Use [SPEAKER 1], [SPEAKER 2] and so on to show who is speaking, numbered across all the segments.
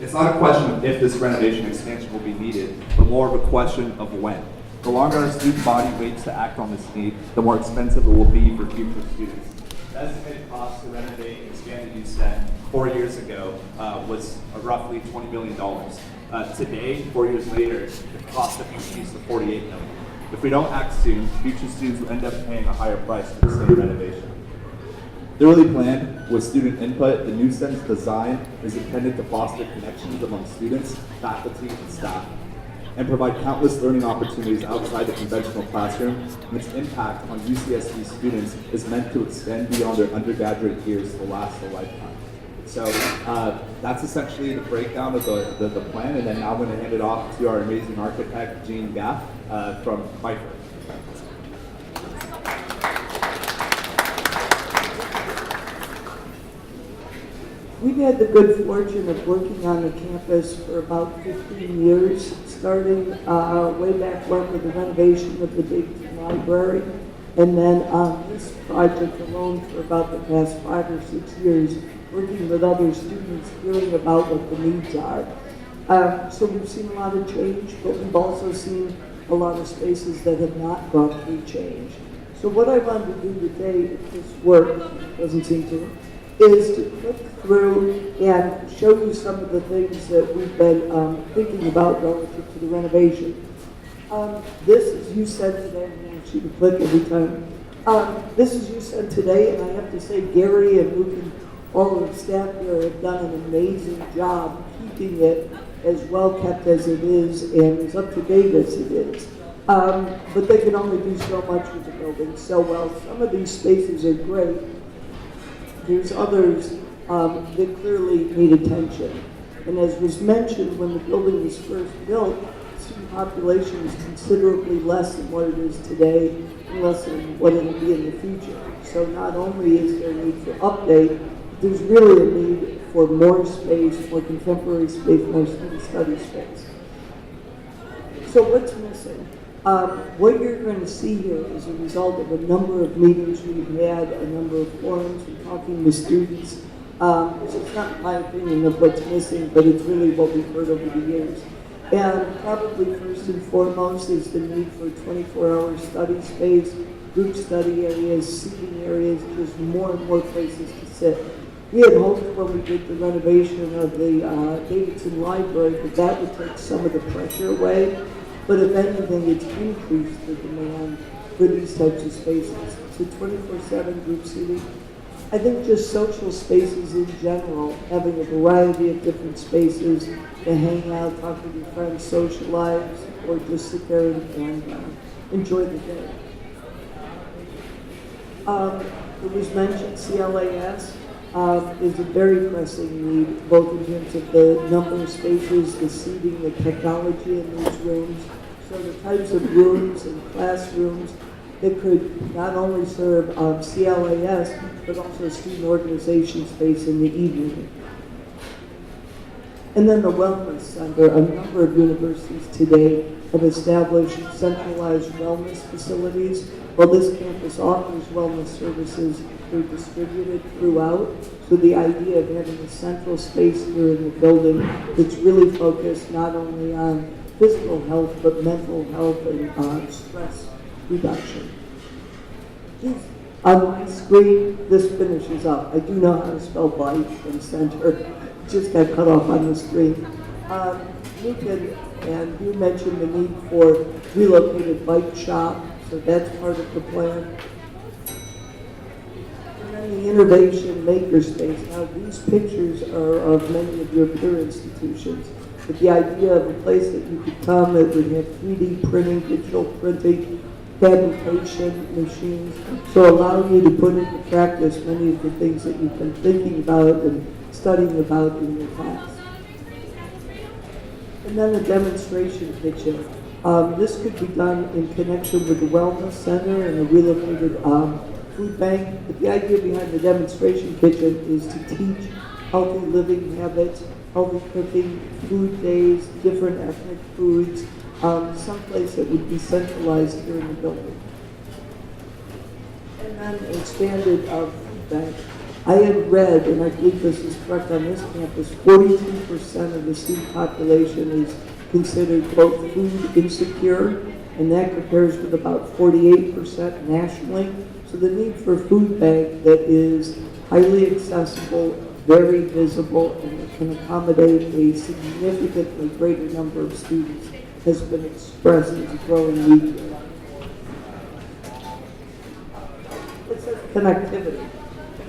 [SPEAKER 1] It's not a question of if this renovation expansion will be needed, but more of a question of when. The longer our student body waits to act on this need, the more expensive it will be for future students. The estimated cost to renovate and expand the UCen 4 years ago was roughly $20 million. Today, 4 years later, the cost has increased to $48 million. If we don't act soon, future students will end up paying a higher price for the same renovation. Thoroughly planned with student input, the NewCen's design is intended to foster connections among students, faculty, and staff, and provide countless learning opportunities outside the conventional classroom, and its impact on UCSB students is meant to extend beyond their undergraduate years to last a lifetime. So that's essentially the breakdown of the plan, and then now I'm going to hand it off to our amazing architect, Jean Gaff, from Pfeiffer.
[SPEAKER 2] We've had the good fortune of working on the campus for about 15 years, starting way back when with the renovation of the big library, and then on this project alone for about the past 5 or 6 years, working with other students, hearing about what the needs are. So we've seen a lot of change, but we've also seen a lot of spaces that have not gone through change. So what I wanted to do today, if this works, doesn't seem to, is to click through and show you some of the things that we've been thinking about relative to the renovation. This is UCen today. I'm going to ask you to click every time. This is UCen today, and I have to say Gary and Luke and all of the staff here have done an amazing job keeping it as well kept as it is and as up to date as it is. But they can only do so much with the building. So while some of these spaces are great, there's others that clearly need attention. And as was mentioned, when the building was first built, the student population was considerably less than what it is today, and less than what it will be in the future. So not only is there a need for update, there's really a need for more space, more contemporary space, more student study space. So what's missing? What you're going to see here is a result of a number of meetings we've had, a number of forums, and talking with students. So it's not my opinion of what's missing, but it's really what we've heard over the years. And probably first and foremost is the need for 24-hour study space, group study areas, seating areas, just more and more places to sit. We had hoped when we did the renovation of the Davidson Library that would take some of the pressure away. But if anything, it's increased the demand for these types of spaces. So 24/7 group seating. I think just social spaces in general, having a variety of different spaces to hang out, talk with your friends, socialize, or just sit there and enjoy the day. It was mentioned CLAS is a very pressing need, both in terms of the number of spaces, the seating, the technology in these rooms. So the types of rooms and classrooms that could not only serve CLAS, but also student organization space in the evening. And then the Wellness Center. A number of universities today have established centralized wellness facilities. While this campus offers wellness services, they're distributed throughout. So the idea of having a central space here in the building that's really focused not only on physical health, but mental health and stress reduction. On my screen, this finishes up. I do know how to spell bike and center. It just got cut off on the screen. Luke and you mentioned the need for relocated bike shop, so that's part of the plan. And then the innovation makerspace. Now these pictures are of many of your peer institutions, but the idea of a place that you could come that would have 3D printing, digital printing, fabrication machines, so allow you to put into practice many of the things that you've been thinking about and studying about in your class. And then a demonstration kitchen. This could be done in connection with the Wellness Center and a relocated food bank. But the idea behind the demonstration kitchen is to teach healthy living habits, healthy cooking, food days, different ethnic foods, someplace that would be centralized here in the building. And then expanded food bank. I had read, and I believe this is correct on this campus, 42% of the student population is considered, quote, food insecure, and that compares with about 48% nationally. So the need for a food bank that is highly accessible, very visible, and that can accommodate a significantly greater number of students has been expressed as a growing need here. It says connectivity,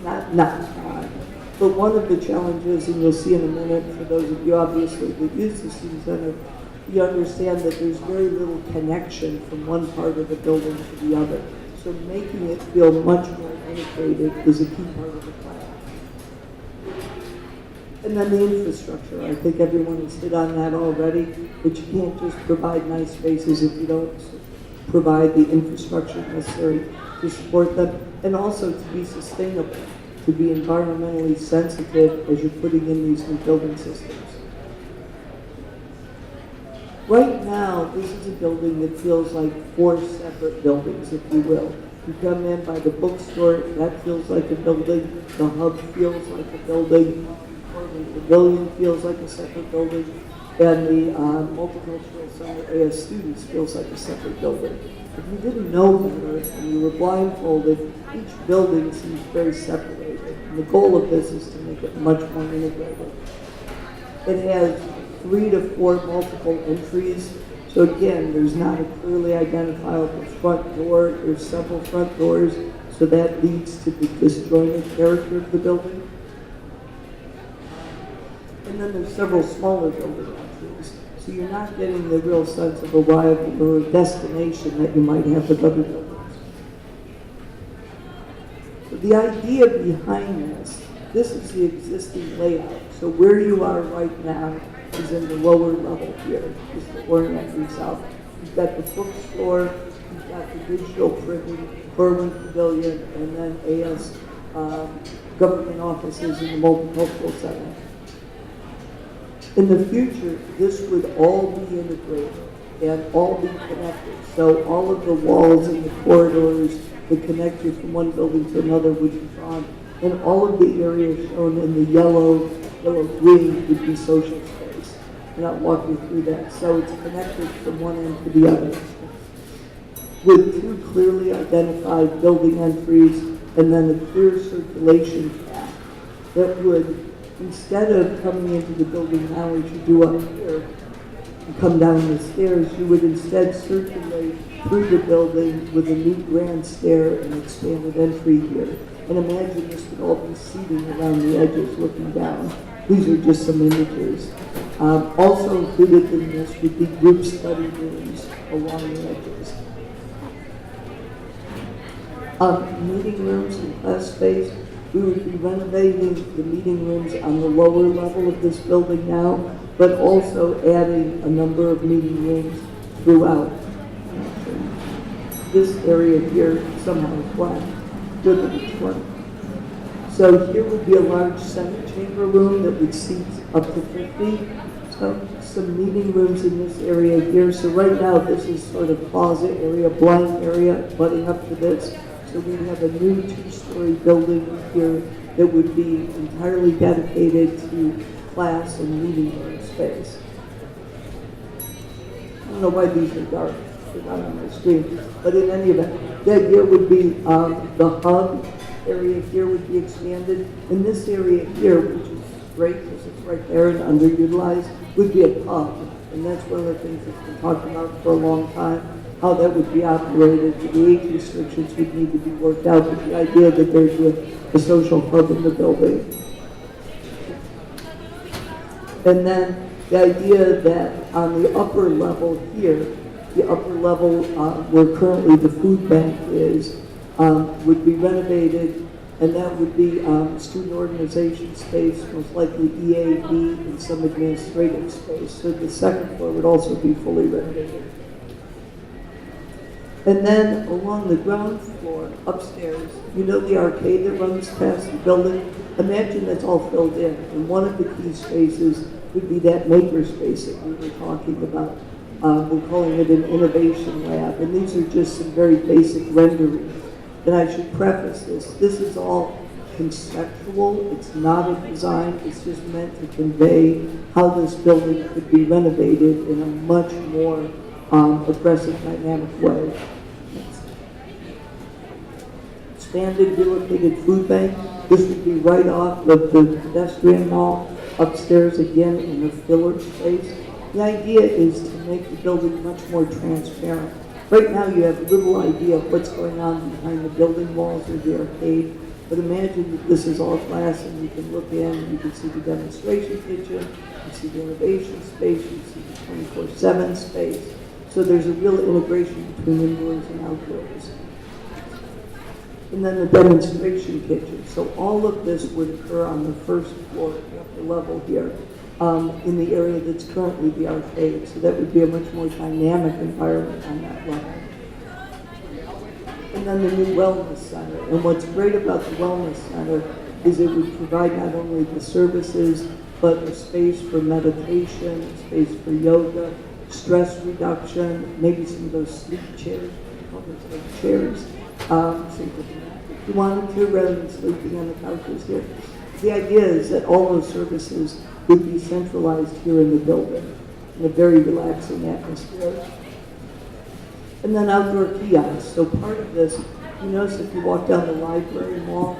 [SPEAKER 2] not time. But one of the challenges, and you'll see in a minute, for those of you obviously that use the student center, you understand that there's very little connection from one part of the building to the other. So making it feel much more integrated is a key part of the plan. And then the infrastructure, I think everyone has hit on that already, but you can't just provide nice spaces if you don't provide the infrastructure necessary to support them, and also to be sustainable, to be environmentally sensitive as you're putting in these new building systems. Right now, this is a building that feels like 4 separate buildings, if you will. You come in by the bookstore, that feels like a building. The hub feels like a building. Or the pavilion feels like a separate building. And the multicultural center AS students feels like a separate building. If you didn't know better and you were blindfolded, each building seems very separated. And the goal of this is to make it much more integrated. It has 3 to 4 multiple entries. So again, there's not a clearly identifiable front door. There's several front doors. So that leads to the disjointed character of the building. And then there's several smaller building entries. So you're not getting the real sense of arrival or destination that you might have with other buildings. So the idea behind this is the existing layout. So where you are right now is in the lower level here, is the orienting south. You've got the bookstore, you've got the digital printing, Berwin Pavilion, and then AS government offices in the multicultural center. In the future, this would all be integrated and all be connected. So all of the walls and the corridors that connect you from one building to another would be drawn, and all of the areas shown in the yellow-green would be social space. And I'll walk you through that. So it's connected from one end to the other, with 2 clearly identified building entries and then a clear circulation path that would, instead of coming into the building now as you do up here, you come down the stairs, you would instead circulate through the building with a new grand stair and expanded entry here. And imagine this would all be seating around the edges looking down. These are just some images. Also included in this would be group study rooms along the edges. Meeting rooms and class space. We would be renovating the meeting rooms on the lower level of this building now, but also adding a number of meeting rooms throughout. This area here somehow is black, good at each one. So here would be a large Senate chamber room that would seat up to 50. So some meeting rooms in this area here. So right now this is sort of closet area, blind area, butting up to this. So we have a new 2-story building here that would be entirely dedicated to class and meeting room space. I don't know why these are dark, they're not on my screen, but in any event, the idea would be the hub area here would be expanded, and this area here, which is great because it's right there and underutilized, would be a pub, and that's one of the things that's been talked about for a long time. How that would be operated, the age restrictions would need to be worked out, but the idea that there's a social hub in the building. And then the idea that on the upper level here, the upper level where currently the food bank is, would be renovated, and that would be student organization space, most likely EAB, and some administrative space. So the second floor would also be fully renovated. And then along the ground floor, upstairs, you know the arcade that runs past the building? Imagine that's all filled in. And one of the key spaces would be that maker space that we were talking about. We're calling it an innovation lab. And these are just some very basic renderings. And I should preface this. This is all conceptual, it's not a design, it's just meant to convey how this building could be renovated in a much more aggressive, dynamic way. Expanded relocated food bank. This would be right off of the pedestrian mall, upstairs again in a filler space. The idea is to make the building much more transparent. Right now you have little idea of what's going on behind the building walls or the arcade, but imagine that this is all glass and you can look in, you can see the demonstration kitchen, you see the innovation space, you see the 24/7 space. So there's a real integration between indoors and outdoors. And then the demonstration kitchen. So all of this would occur on the first floor, the upper level here, in the area that's currently the arcade. So that would be a much more dynamic environment on that level. And then the new wellness center. And what's great about the wellness center is it would provide not only the services, but a space for meditation, a space for yoga, stress reduction, maybe some of those sleep chairs, chairs. So if you wanted to, rather than sleeping on the couches here. The idea is that all those services would be centralized here in the building in a very relaxing atmosphere. And then outdoor kiosks. So part of this, you notice if you walk down the library mall,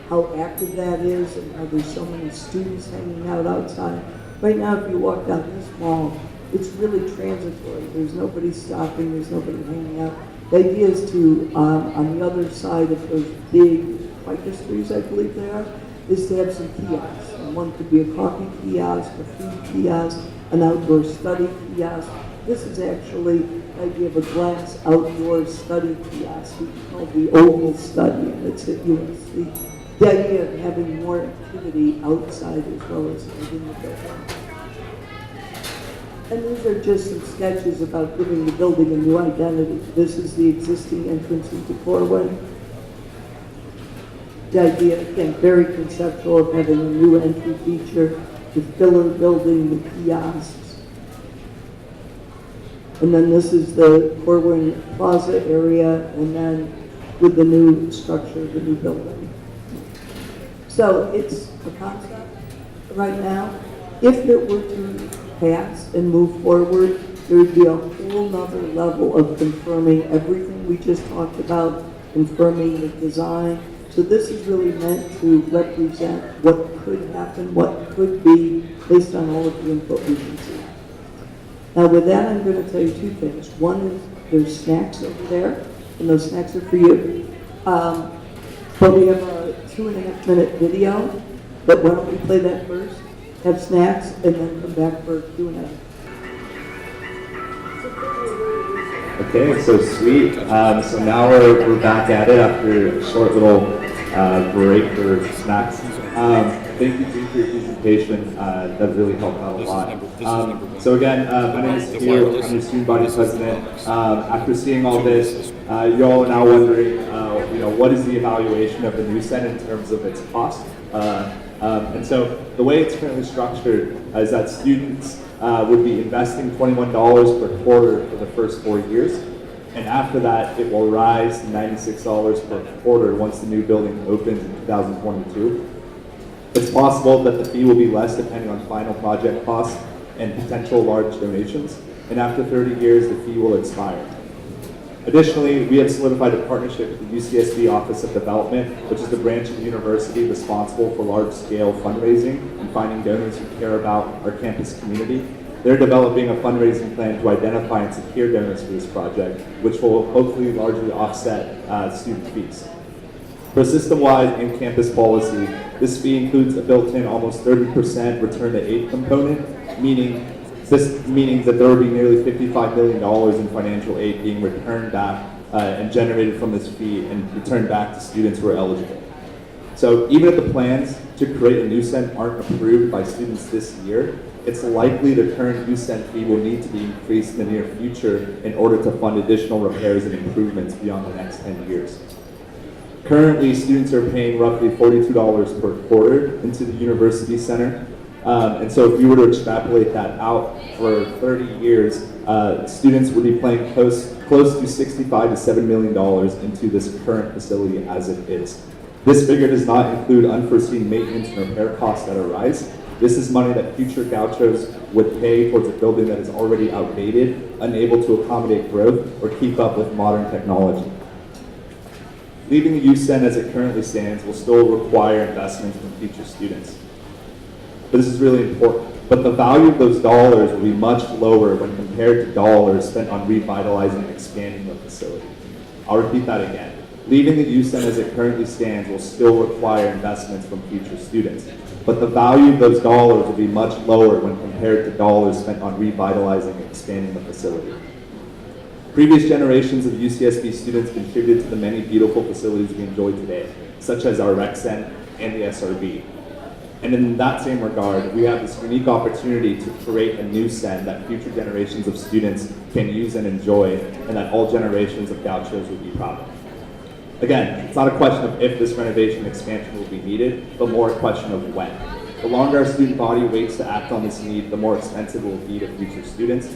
[SPEAKER 2] how active that is and how there's so many students hanging out outside. Right now, if you walk down this mall, it's really transitory. There's nobody stopping, there's nobody hanging out. The idea is to, on the other side of those big registries, I believe they are, is to have some kiosks. And one could be a coffee kiosk, a food kiosk, an outdoor study kiosk. This is actually the idea of a glass outdoor study kiosk, which is called the Oval Study, and it's at USC. The idea of having more activity outside as well as within the building. And these are just some sketches about giving the building a new identity. This is the existing entrance into Corwin. The idea, again, very conceptual of having a new entry feature, the filler building, the kiosks. And then this is the Corwin Plaza area, and then with the new structure, the new building. So it's a concept right now. If it were to pass and move forward, there would be a whole nother level of confirming everything we just talked about, confirming the design. So this is really meant to represent what could happen, what could be, based on all of the input we can see. Now with that, I'm going to tell you two things. One is there's snacks over there, and those snacks are for you. But we have a 2.5 minute video, but why don't we play that first? Have snacks, and then come back for Q&A.
[SPEAKER 3] Okay, so sweet. So now we're back at it after a short little break for snacks. Thank you, Dean, for your presentation. That really helped out a lot. So again, my name is Hugh. I'm your student body president. After seeing all this, you all are now wondering, what is the evaluation of the NewCen in terms of its cost? And so the way it's currently structured is that students would be investing $21 per quarter for the first 4 years. And after that, it will rise to $96 per quarter once the new building opens in 2022. It's possible that the fee will be less depending on final project costs and potential large donations. And after 30 years, the fee will expire. Additionally, we have solidified a partnership with the UCSB Office of Development, which is the branch of the university responsible for large-scale fundraising and finding donors who care about our campus community. They're developing a fundraising plan to identify and secure donors for this project, which will hopefully largely offset student fees. For system-wide and campus policy, this fee includes a built-in almost 30% return to aid component, meaning that there will be nearly $55 million in financial aid being returned back and generated from this fee and returned back to students who are eligible. So even if the plans to create a NewCen aren't approved by students this year, it's likely the current UCen fee will need to be increased in the near future in order to fund additional repairs and improvements beyond the next 10 years. Currently, students are paying roughly $42 per quarter into the university center. And so if we were to extrapolate that out for 30 years, students would be paying close to $65 to $7 million into this current facility as it is. This figure does not include unforeseen maintenance and repair costs that arise. This is money that future gauchos would pay towards a building that is already outdated, unable to accommodate growth, or keep up with modern technology. Leaving the UCen as it currently stands will still require investments from future students. But this is really important. But the value of those dollars will be much lower when compared to dollars spent on revitalizing and expanding the facility. I'll repeat that again. Leaving the UCen as it currently stands will still require investments from future students. But the value of those dollars will be much lower when compared to dollars spent on revitalizing and expanding the facility. Previous generations of UCSB students contributed to the many beautiful facilities we enjoy today, such as our RecCen and the SRB. And in that same regard, we have this unique opportunity to create a NewCen that future generations of students can use and enjoy, and that all generations of gauchos will be proud of. Again, it's not a question of if this renovation expansion will be needed, but more a question of when. The longer our student body waits to act on this need, the more expensive it will be to future students.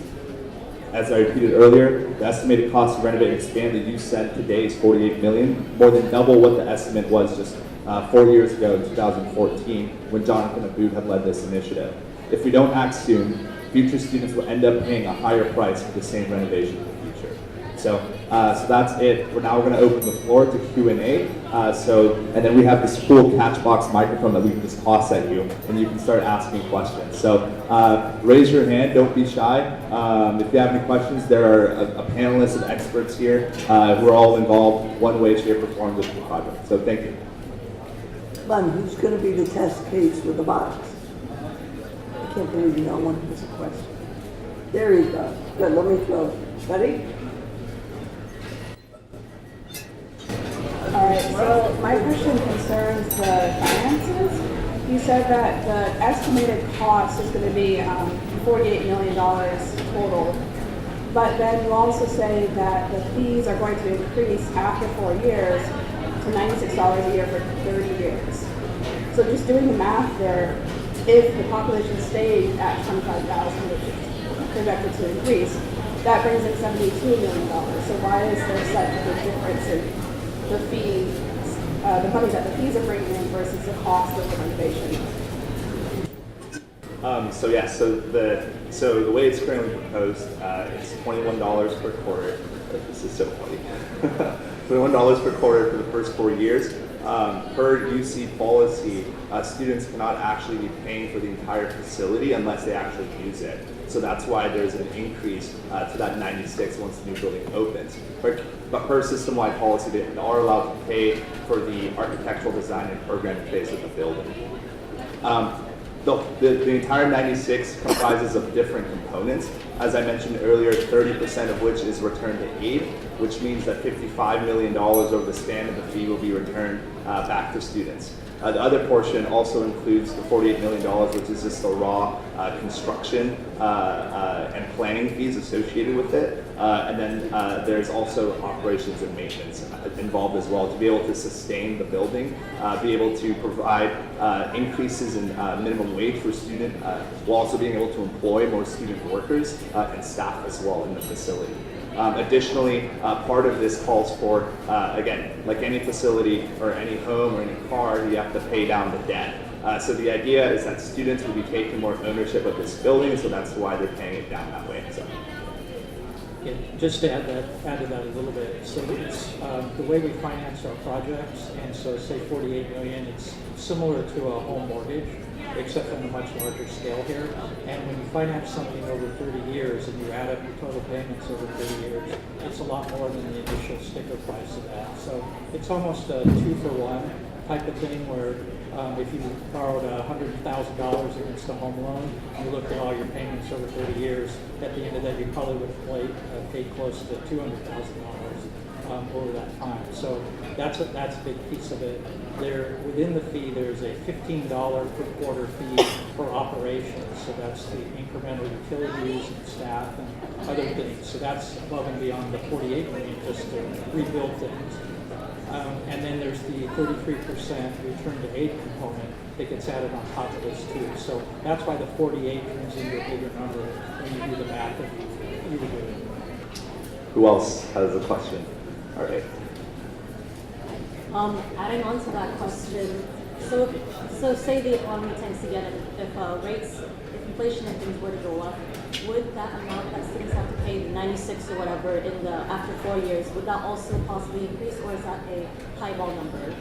[SPEAKER 3] As I repeated earlier, the estimated cost to renovate and expand the UCen today is $48 million, more than double what the estimate was just 4 years ago in 2014 when Jonathan Abood had led this initiative. If we don't act soon, future students will end up paying a higher price for the same renovation in the future. So that's it. We're now going to open the floor to Q&A. And then we have this cool Catchbox microphone that we can just toss at you, and you can start asking questions. So raise your hand. Don't be shy. If you have any questions, there are a panelist of experts here who are all involved one way, shape, or form with the project. So thank you.
[SPEAKER 2] Come on, who's going to be the test case with the box? I can't believe no one has a question. There you go. Good, let me throw. Ready?
[SPEAKER 4] All right, so my question concerns the finances. You said that the estimated cost is going to be $48 million total, but then you also say that the fees are going to increase after 4 years to $96 a year for 30 years. So just doing the math there, if the population stayed at 25,000, which is projected to increase, that brings in $72 million. So why is there such a big difference in the fees, the money that the fees are bringing in versus the cost of the renovation?
[SPEAKER 3] So the way it's currently proposed, it's $21 per quarter. This is so funny. $21 per quarter for the first 4 years. Per UC policy, students cannot actually be paying for the entire facility unless they actually use it. So that's why there's an increase to that 96 once the new building opens. But per system-wide policy, they are allowed to pay for the architectural design and program phase of the building. The entire 96 comprises of different components. As I mentioned earlier, 30% of which is returned to aid, which means that $55 million over the span of the fee will be returned back to students. The other portion also includes the $48 million, which is just the raw construction and planning fees associated with it. And then there's also operations and maintenance involved as well to be able to sustain the building, be able to provide increases in minimum wage for student, while also being able to employ more student workers and staff as well in the facility. Additionally, part of this calls for, again, like any facility or any home or any car, you have to pay down the debt. So the idea is that students will be taking more ownership of this building, so that's why they're paying it down that way. So.
[SPEAKER 5] Yeah, just to add to that a little bit. So it's the way we finance our projects, and so say 48 million, it's similar to a home mortgage, except on a much larger scale here. And when you finance something over 30 years and you add up your total payments over 30 years, it's a lot more than the initial sticker price of that. So it's almost a 2-for-1 type of thing where if you borrowed $100,000 against a home loan, you looked at all your payments over 30 years, at the end of that you probably would have paid close to $200,000 over that time. So that's a big piece of it. There, within the fee, there's a $15 per quarter fee for operations. So that's the incremental utilities and staff and other things. So that's above and beyond the 48 million just to rebuild things. And then there's the 33% return to aid component that gets added on top of this too. So that's why the 48 turns into a bigger number when you do the math that you were doing.
[SPEAKER 3] Who else has a question? All right.
[SPEAKER 6] Adding on to that question, so say the economy tends to get it, if inflation and things were to go up, would that amount that students have to pay, the 96 or whatever, after 4 years, would that also possibly increase, or is that a highball number?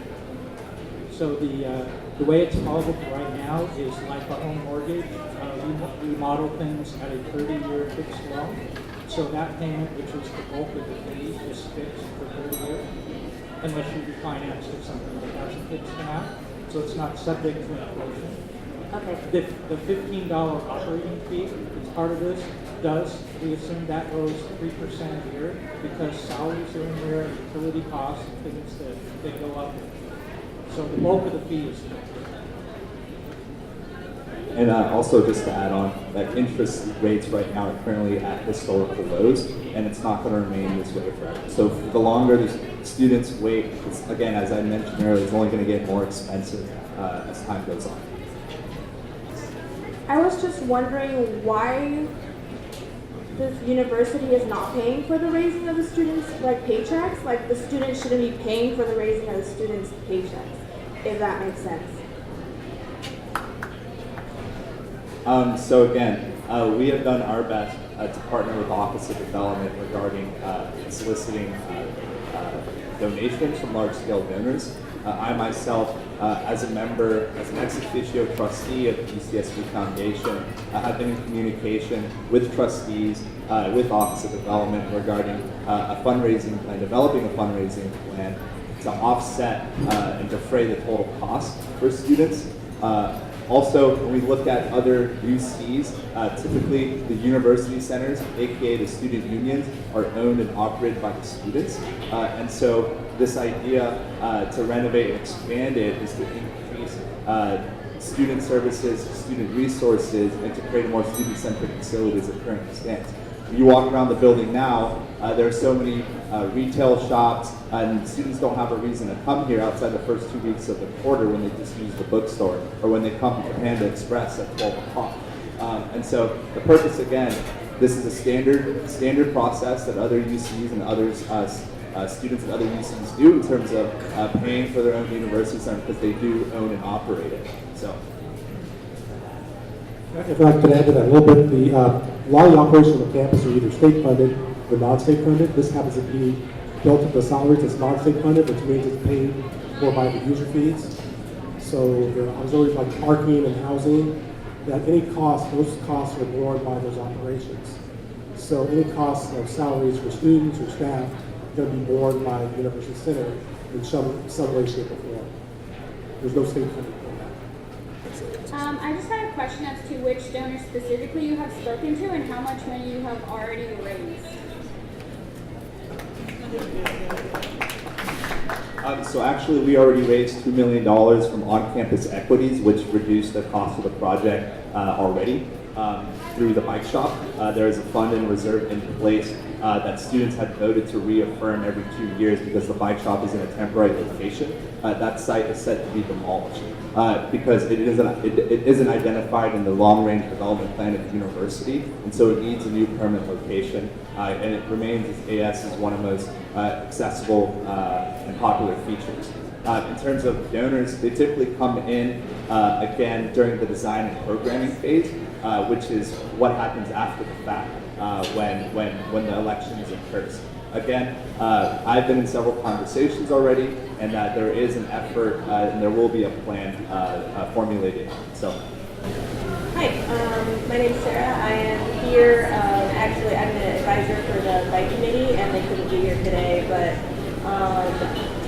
[SPEAKER 5] So the way it's modeled right now is like a home mortgage. We model things at a 30-year fixed loan. So that payment, which is the bulk of the fee, is fixed for 30 years, unless you refinance to something that has a fixed amount. So it's not subject to inflation.
[SPEAKER 6] Okay.
[SPEAKER 5] The $15 operating fee is part of this. We assume that goes 3% a year because salaries are in there, utility costs, and things that go up. So the bulk of the fee is fixed.
[SPEAKER 3] And also just to add on, that interest rates right now are currently at historical lows, and it's not going to remain this way forever. So the longer the students wait, it's, again, as I mentioned earlier, it's only going to get more expensive as time goes on.
[SPEAKER 7] I was just wondering why the university is not paying for the raising of the students' paychecks. Like the students shouldn't be paying for the raising of the students' paychecks, if that makes sense.
[SPEAKER 3] So again, we have done our best to partner with Office of Development regarding soliciting donations from large-scale donors. I myself, as a member, as an ex officio trustee of the UCSB Foundation, have been in communication with trustees, with Office of Development regarding a fundraising plan, developing a fundraising plan to offset and defray the total cost for students. Also, when we look at other UCs, typically the university centers, aka the student unions, are owned and operated by the students. And so this idea to renovate and expand it is to increase student services, student resources, and to create a more student-centric facility as it currently stands. You walk around the building now, there are so many retail shops, and students don't have a reason to come here outside the first 2 weeks of the quarter when they just use the bookstore, or when they come to Panda Express at 12 o'clock. And so the purpose, again, this is a standard process that other UCs and others, students at other UCs do in terms of paying for their own university center because they do own and operate it. So.
[SPEAKER 8] If I could add to that a little bit, a lot of the operations on the campus are either state funded or non-state funded. This happens to be built into salaries that's non-state funded, which means it's paid for by the user fees. So the auxiliaries like parking and housing, that any cost, those costs are borne by those operations. So any costs of salaries for students or staff are going to be borne by the university center in some way, shape, or form. There's no state funding for that.
[SPEAKER 7] I just had a question as to which donors specifically you have spoken to and how much money you have already raised.
[SPEAKER 3] So actually, we already raised $2 million from on-campus equities, which reduced the cost of the project already through the bike shop. There is a fund and reserve in place that students had voted to reaffirm every 2 years because the bike shop is in a temporary location. That site is set to be demolished because it isn't identified in the long-range development plan of the university, and so it needs a new permanent location. And it remains as one of the most accessible and popular features. In terms of donors, they typically come in again during the design and programming phase, which is what happens after the fact when the elections occurs. Again, I've been in several conversations already, and that there is an effort and there will be a plan formulated. So.
[SPEAKER 7] Hi, my name is Sarah. I am here, actually I'm an advisor for the bike committee and they couldn't be here today, but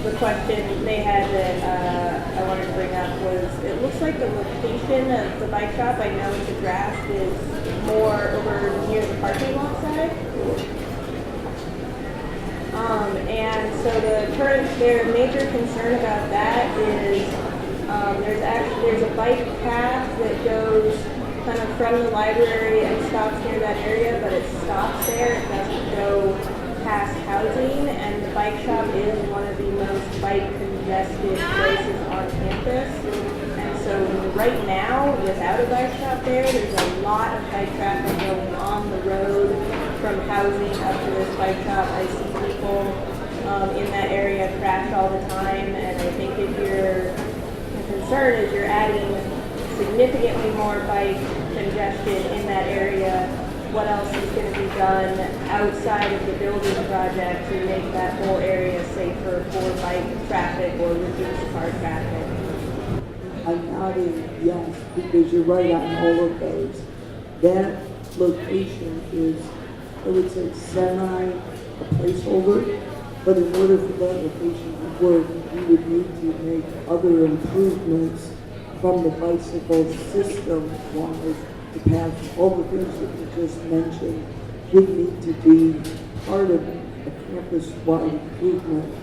[SPEAKER 7] the question they had that I wanted to bring up was, it looks like the location of the bike shop, I know it's addressed, is more over near the parking lot side. And so their major concern about that is there's a bike path that goes kind of from the library and stops near that area, but it stops there. It doesn't go past housing, and the bike shop is one of the most bike congested places on campus. And so right now, without a bike shop there's a lot of bike traffic going on the road from housing up to this bike shop. I see people in that area crash all the time. And I think if your concern is you're adding significantly more bike congestion in that area, what else is going to be done outside of the building project to make that whole area safer for bike traffic or reduce car traffic?
[SPEAKER 2] I'm nodding yes, because you're right on all of those. That location is, I would say, semi a placeholder, but in order for that location to work, we would need to make other improvements from the bicycle system wise to pass all the things that you just mentioned would need to be part of a campus-wide improvement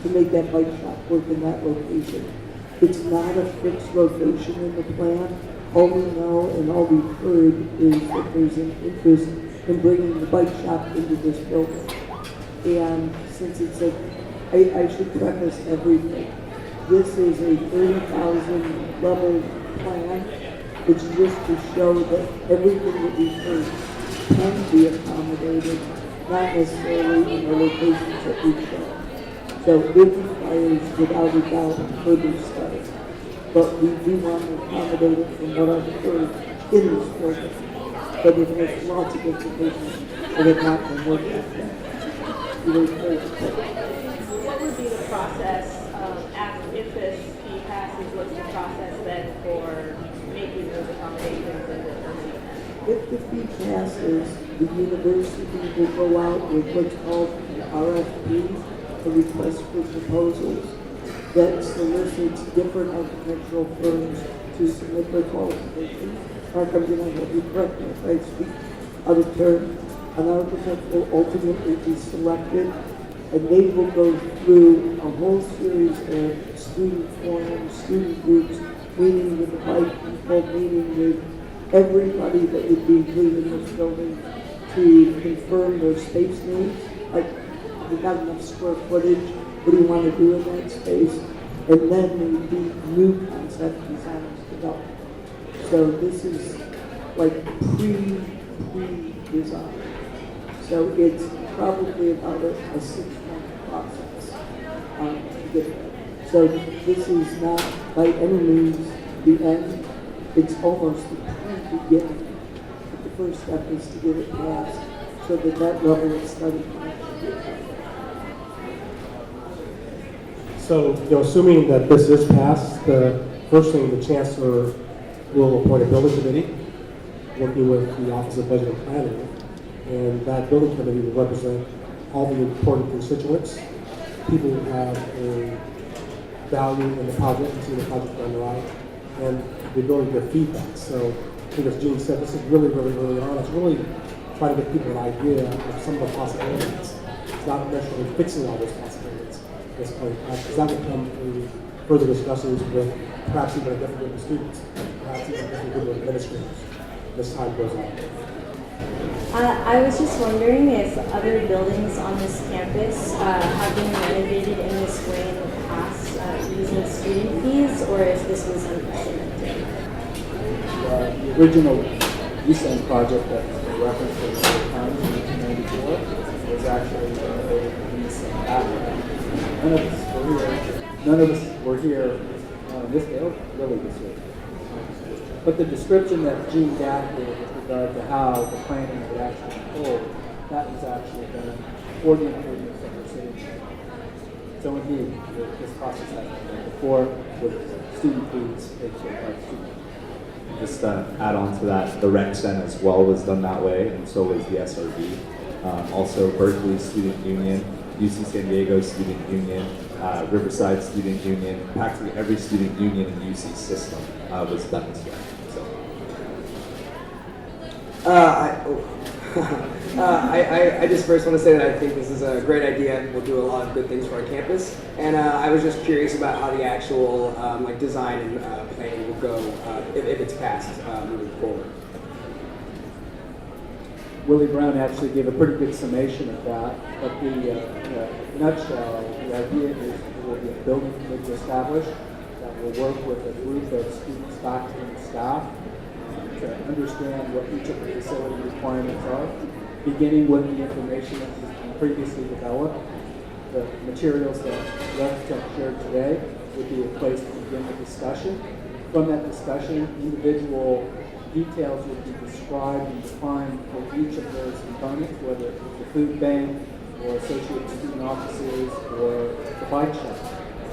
[SPEAKER 2] to make that bike shop work in that location. It's not a fixed location in the plan. All we know and all we've heard is that there's an interest in bringing the bike shop into this building. And since it's I should preface everything. This is a 30,000 level plan. It's just to show that everything that we've heard can be accommodated, not necessarily in the locations that we've shown. So it requires, without a doubt, further study. But we do want to accommodate it from what I've heard in this building. But it has lots of implications that have not been worked out.
[SPEAKER 7] What would be the process after, if this fee passes, what's the process then for making those accommodations and determining that?
[SPEAKER 2] If the fee passes, the university will go out with what's called an RFP, a request for proposals, that solicits different architectural firms to submit their qualifications. Mark, I'm going to have you correct me if I speak out of turn. An architect will ultimately be selected, and they will go through a whole series of student forums, student groups, meeting with the bike people, meeting with everybody that would be included in this building to confirm their space needs. Like, we've got enough square footage, what do you want to do in that space? And then there would be new concept designs developed. So this is like pre-design. So it's probably about a 6-month process to get there. So this is not by any means the end. It's almost the beginning. But the first step is to get it passed so that that level of study can actually get done.
[SPEAKER 8] So, assuming that this is passed, the first thing, the chancellor will appoint a building committee, working with the Office of Budget and Planning, and that building committee will represent all the important constituents, people who have a value in the project and see the project done right, and the ability to give feedback. So, I think as Gene said, this is really, really early on. It's really trying to give people an idea of some of the possibilities. It's not necessarily fixing all those possibilities at this point, because that will come through further discussions with perhaps even a different group of students, perhaps even a different group of administrators as time goes on.
[SPEAKER 6] I was just wondering if other buildings on this campus have been renovated in this way in the past using student fees, or if this was unprecedented.
[SPEAKER 9] The original UCen project that referenced at the time in 1994 was actually renovated in UCen background. None of us were here on this day, really this year. But the description that Gene Gatt gave with regard to how the planning would actually unfold, that was actually done for the improvements that we're seeing. So indeed, this process has been done before with student fees paid for by students.
[SPEAKER 3] Just add on to that, the RecCen as well was done that way, and so was the SRB. Also, Berkeley Student Union, UC San Diego Student Union, Riverside Student Union, practically every student union in the UC system was done this way. So.
[SPEAKER 10] I just first want to say that I think this is a great idea. We'll do a lot of good things for our campus, and I was just curious about how the actual like design and planning will go if it's passed moving forward.
[SPEAKER 9] Willie Brown actually gave a pretty good summation of that, but the nutshell, the idea is there will be a building committee established that will work with a group of students, faculty, and staff to understand what each of the facility requirements are, beginning with the information that has been previously developed, the materials that the architect shared today would be a place to begin the discussion. From that discussion, individual details would be described and defined for each of those components, whether it's the food bank or associated student offices or the bike shop.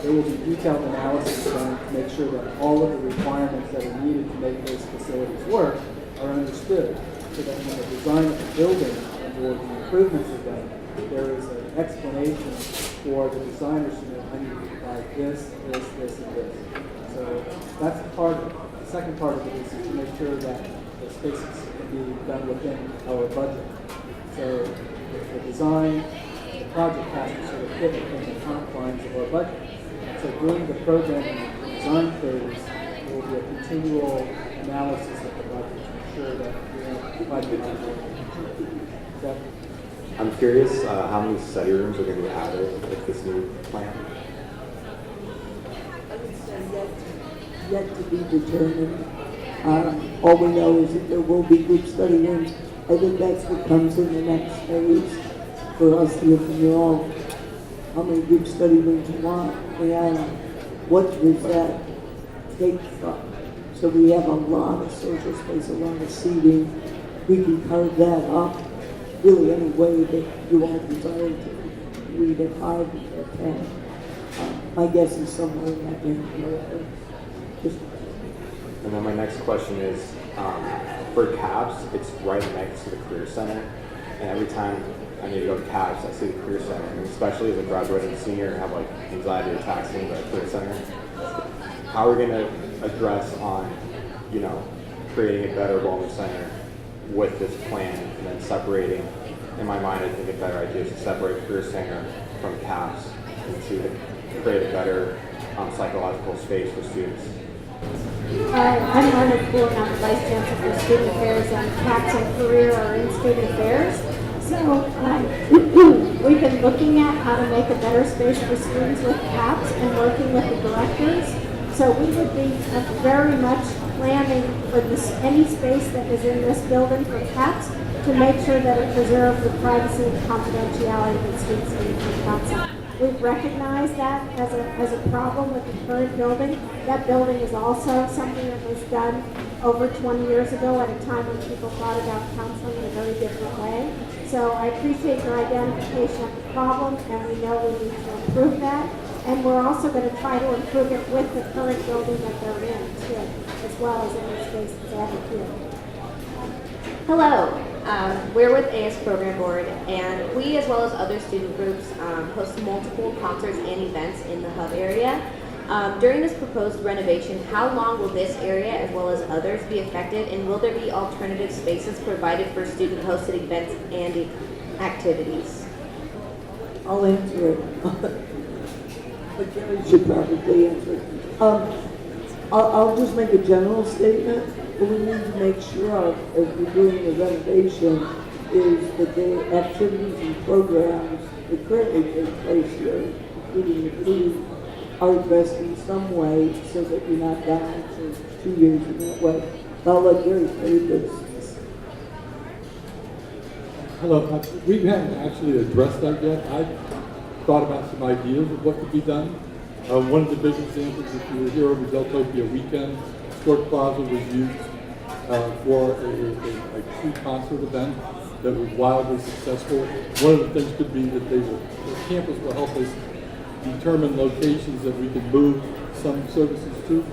[SPEAKER 9] There will be detailed analysis done to make sure that all of the requirements that are needed to make those facilities work are understood, so that when the design of the building or the improvements are done, there is an explanation for the designers to know I need to provide this, and this. So that's the part of it. The second part of it is to make sure that the spaces can be done within our budget. So the design, the project has to sort of fit within the confines of our budget. So during the program and design phase, there will be a continual analysis of the budget to ensure that we're budget on.
[SPEAKER 3] I'm curious how many study rooms are going to be added with this new plan?
[SPEAKER 2] I would say yet to be determined. All we know is that there will be group study rooms. I think that's what comes in the next phase for us to hear from you all. How many group study rooms you want, and what does that take from? So we have a lot of social space, a lot of seating. We can carve that up really any way that you all desire to. Read at 5, at 10. My guess is somewhere in that range.
[SPEAKER 3] And then my next question is, for CAPS, it's right next to the Career Center, and every time I need to go to CAPS, I see the Career Center, and especially as a graduating senior, I have like anxiety attacks in the Career Center. How are we going to address on, creating a better wellness center with this plan, and then separating? In my mind, I think a better idea is to separate Career Center from CAPS and to create a better psychological space for students.
[SPEAKER 11] I'm Margaret Ford, I'm the Vice Chancellor for Student Affairs, and CAPS and Career are in Student Affairs. So we've been looking at how to make a better space for students with CAPS and working with the directors. So we would be very much planning for any space that is in this building for CAPS to make sure that it preserves the privacy and confidentiality that students need from council. We've recognized that as a problem with the current building. That building is also something that was done over 20 years ago at a time when people thought about counseling in a very different way. So I appreciate your identification of the problem, and we know we need to improve that. And we're also going to try to improve it with the current building that they're in, too, as well as any spaces added here.
[SPEAKER 12] Hello, we're with AS Program Board, and we, as well as other student groups, host multiple concerts and events in the hub area. During this proposed renovation, how long will this area, as well as others, be affected, and will there be alternative spaces provided for student-hosted events and activities?
[SPEAKER 2] I'll answer it. But Gary should probably answer it. I'll just make a general statement. What we need to make sure of as we're doing the renovation is that the activities and programs that currently take place here, including the food, are addressed in some way so that you're not down for 2 years in that way. I'll let Gary say this.
[SPEAKER 13] Hello, we haven't actually addressed that yet. I thought about some ideas of what could be done. One of the big examples, if you were here over Deltopia weekend, Sport Plaza was used for a true concert event that was wildly successful. One of the things could be that the campus will help us determine locations that we can move some services to.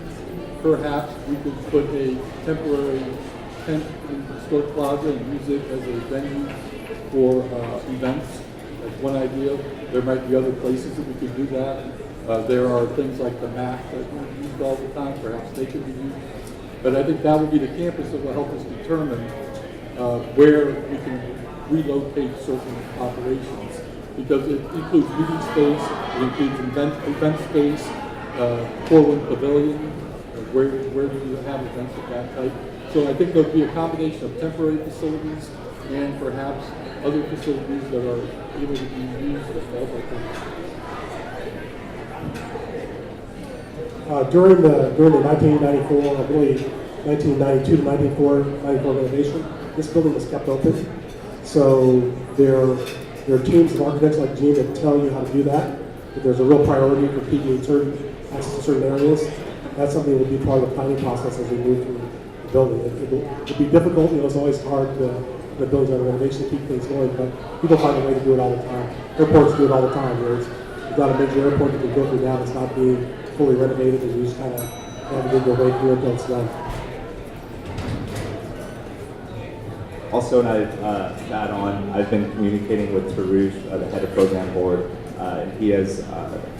[SPEAKER 13] Perhaps we could put a temporary tent in the Sport Plaza and use it as a venue for events. That's one idea. There might be other places that we could do that. There are things like the MAC that are used all the time. Perhaps they could be used. But I think that will be the campus that will help us determine where we can relocate certain operations. Because it includes meeting space, it includes event space, Corwin Pavilion, where do you have events of that type. So I think there'll be a combination of temporary facilities and perhaps other facilities that are able to be used as well.
[SPEAKER 8] During the 1994, I believe 1992 to 94 renovation, this building was kept open. So there There are teams of architects like Gene that tell you how to do that. If there's a real priority for keeping access to certain areas, that's something that will be part of the planning process as we move through the building. It'll be difficult, it's always hard the buildings under renovation to keep things going, but people find a way to do it all the time. Airports do it all the time. You've got a major airport that can go through now that's not being fully renovated, and you just kind of navigate your way through it until it's done.
[SPEAKER 3] Also, and to add on, I've been communicating with Tarush, the head of program board, and he has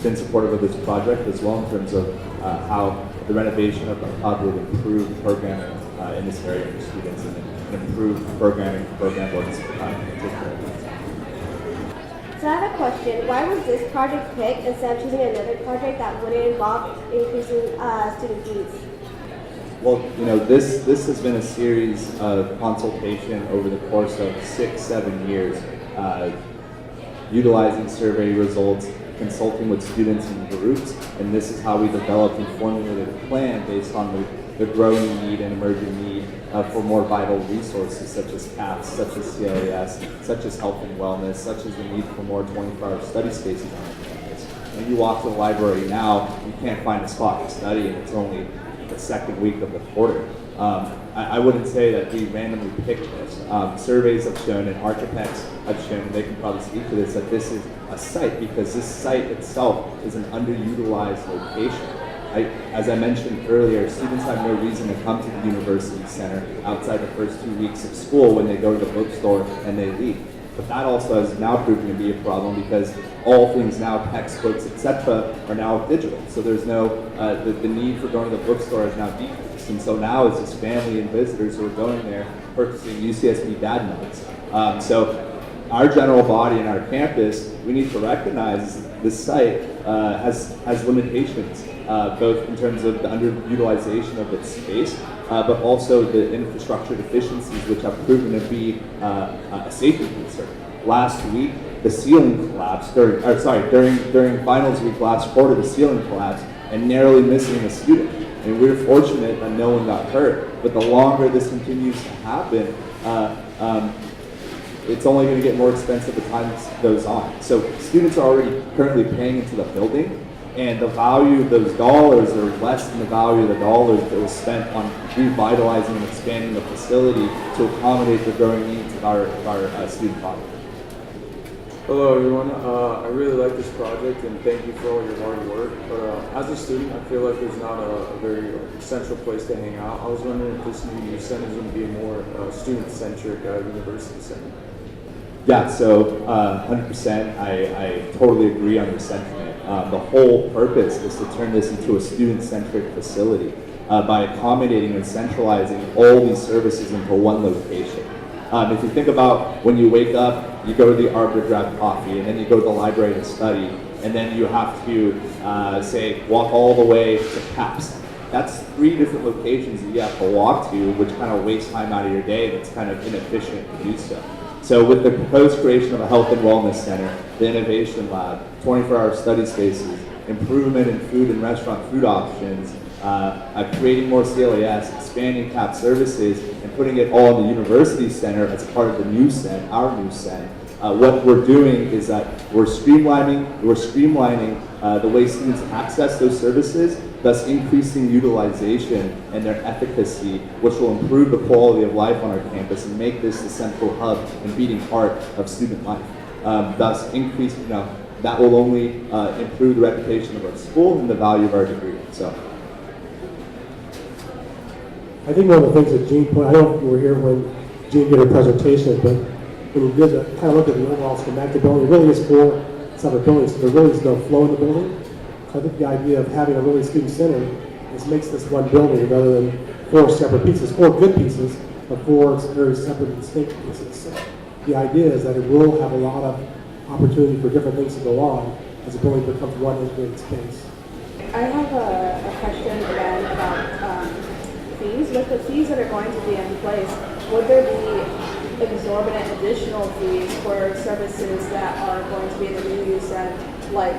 [SPEAKER 3] been supportive of this project as well in terms of how the renovation of the hub would improve programming in this area for students and improve programming for program boards in particular.
[SPEAKER 7] So I have a question. Why was this project picked instead of choosing another project that wouldn't involve increasing student fees?
[SPEAKER 3] Well, this has been a series of consultation over the course of 6-7 years, utilizing survey results, consulting with students and groups, and this is how we developed and formulated a plan based on the growing need and emerging need for more vital resources such as CAPS, such as CLAS, such as health and wellness, such as the need for more 24-hour study spaces on the campus. When you walk to the library now, you can't find a spot to study, and it's only the second week of the quarter. I wouldn't say that we randomly picked this. Surveys have shown and architects have shown, they can probably speak to this, that this is a site because this site itself is an underutilized location. As I mentioned earlier, students have no reason to come to the University Center outside the first 2 weeks of school when they go to the bookstore and they leave. But that also has now proven to be a problem because all things now, textbooks, etc., are now digital. So there's no, the need for going to the bookstore is now decreased. And so now it's just family and visitors who are going there purchasing UCSB dad nuts. So our general body and our campus, we need to recognize this site has limitations, both in terms of the underutilization of its space, but also the infrastructure deficiencies, which have proven to be a safety concern. Last week, the ceiling collapsed, during finals week last quarter, the ceiling collapsed and narrowly missing a student. And we were fortunate that no one got hurt, but the longer this continues to happen, it's only going to get more expensive as time goes on. So students are already currently paying into the building, and the value of those dollars are less than the value of the dollars that was spent on revitalizing and expanding the facility to accommodate the growing needs of our student body.
[SPEAKER 14] Hello everyone, I really like this project and thank you for all your hard work, but as a student I feel like there's not a very central place to hang out. I was wondering if this new UCen is going to be a more student-centric university center.
[SPEAKER 3] Yeah, so 100%, I totally agree on your sentiment. The whole purpose is to turn this into a student-centric facility by accommodating and centralizing all these services into one location. If you think about when you wake up, you go to the arbor to grab coffee, and then you go to the library to study, and then you have to, walk all the way to CAPS. That's 3 different locations that you have to walk to, which kind of wastes time out of your day that's kind of inefficient to do so. So with the proposed creation of a health and wellness center, the innovation lab, 24-hour study spaces, improvement in food and restaurant food options, creating more CLAS, expanding CAP services, and putting it all in the university center as part of the NewCen, our NewCen. What we're doing is that we're streamlining the way students access those services, thus increasing utilization and their efficacy, which will improve the quality of life on our campus and make this the central hub and beating heart of student life. Thus increase, that will only improve the reputation of our school and the value of our degree. So.
[SPEAKER 8] I think one of the things that Gene put, I don't know if you were here when Gene did her presentation, but when he did kind of look at the overall schematic building, it really is 4 separate buildings, so there really is no flow in the building. So I think the idea of having a really student center makes this one building rather than 4 separate pieces, 4 good pieces, but 4 very separate and distinct pieces. So the idea is that it will have a lot of opportunity for different things to go on as the building becomes one integrated space.
[SPEAKER 4] I have a question again about fees. With the fees that are going to be in place, would there be exorbitant additional fees for services that are going to be in the new UCen, like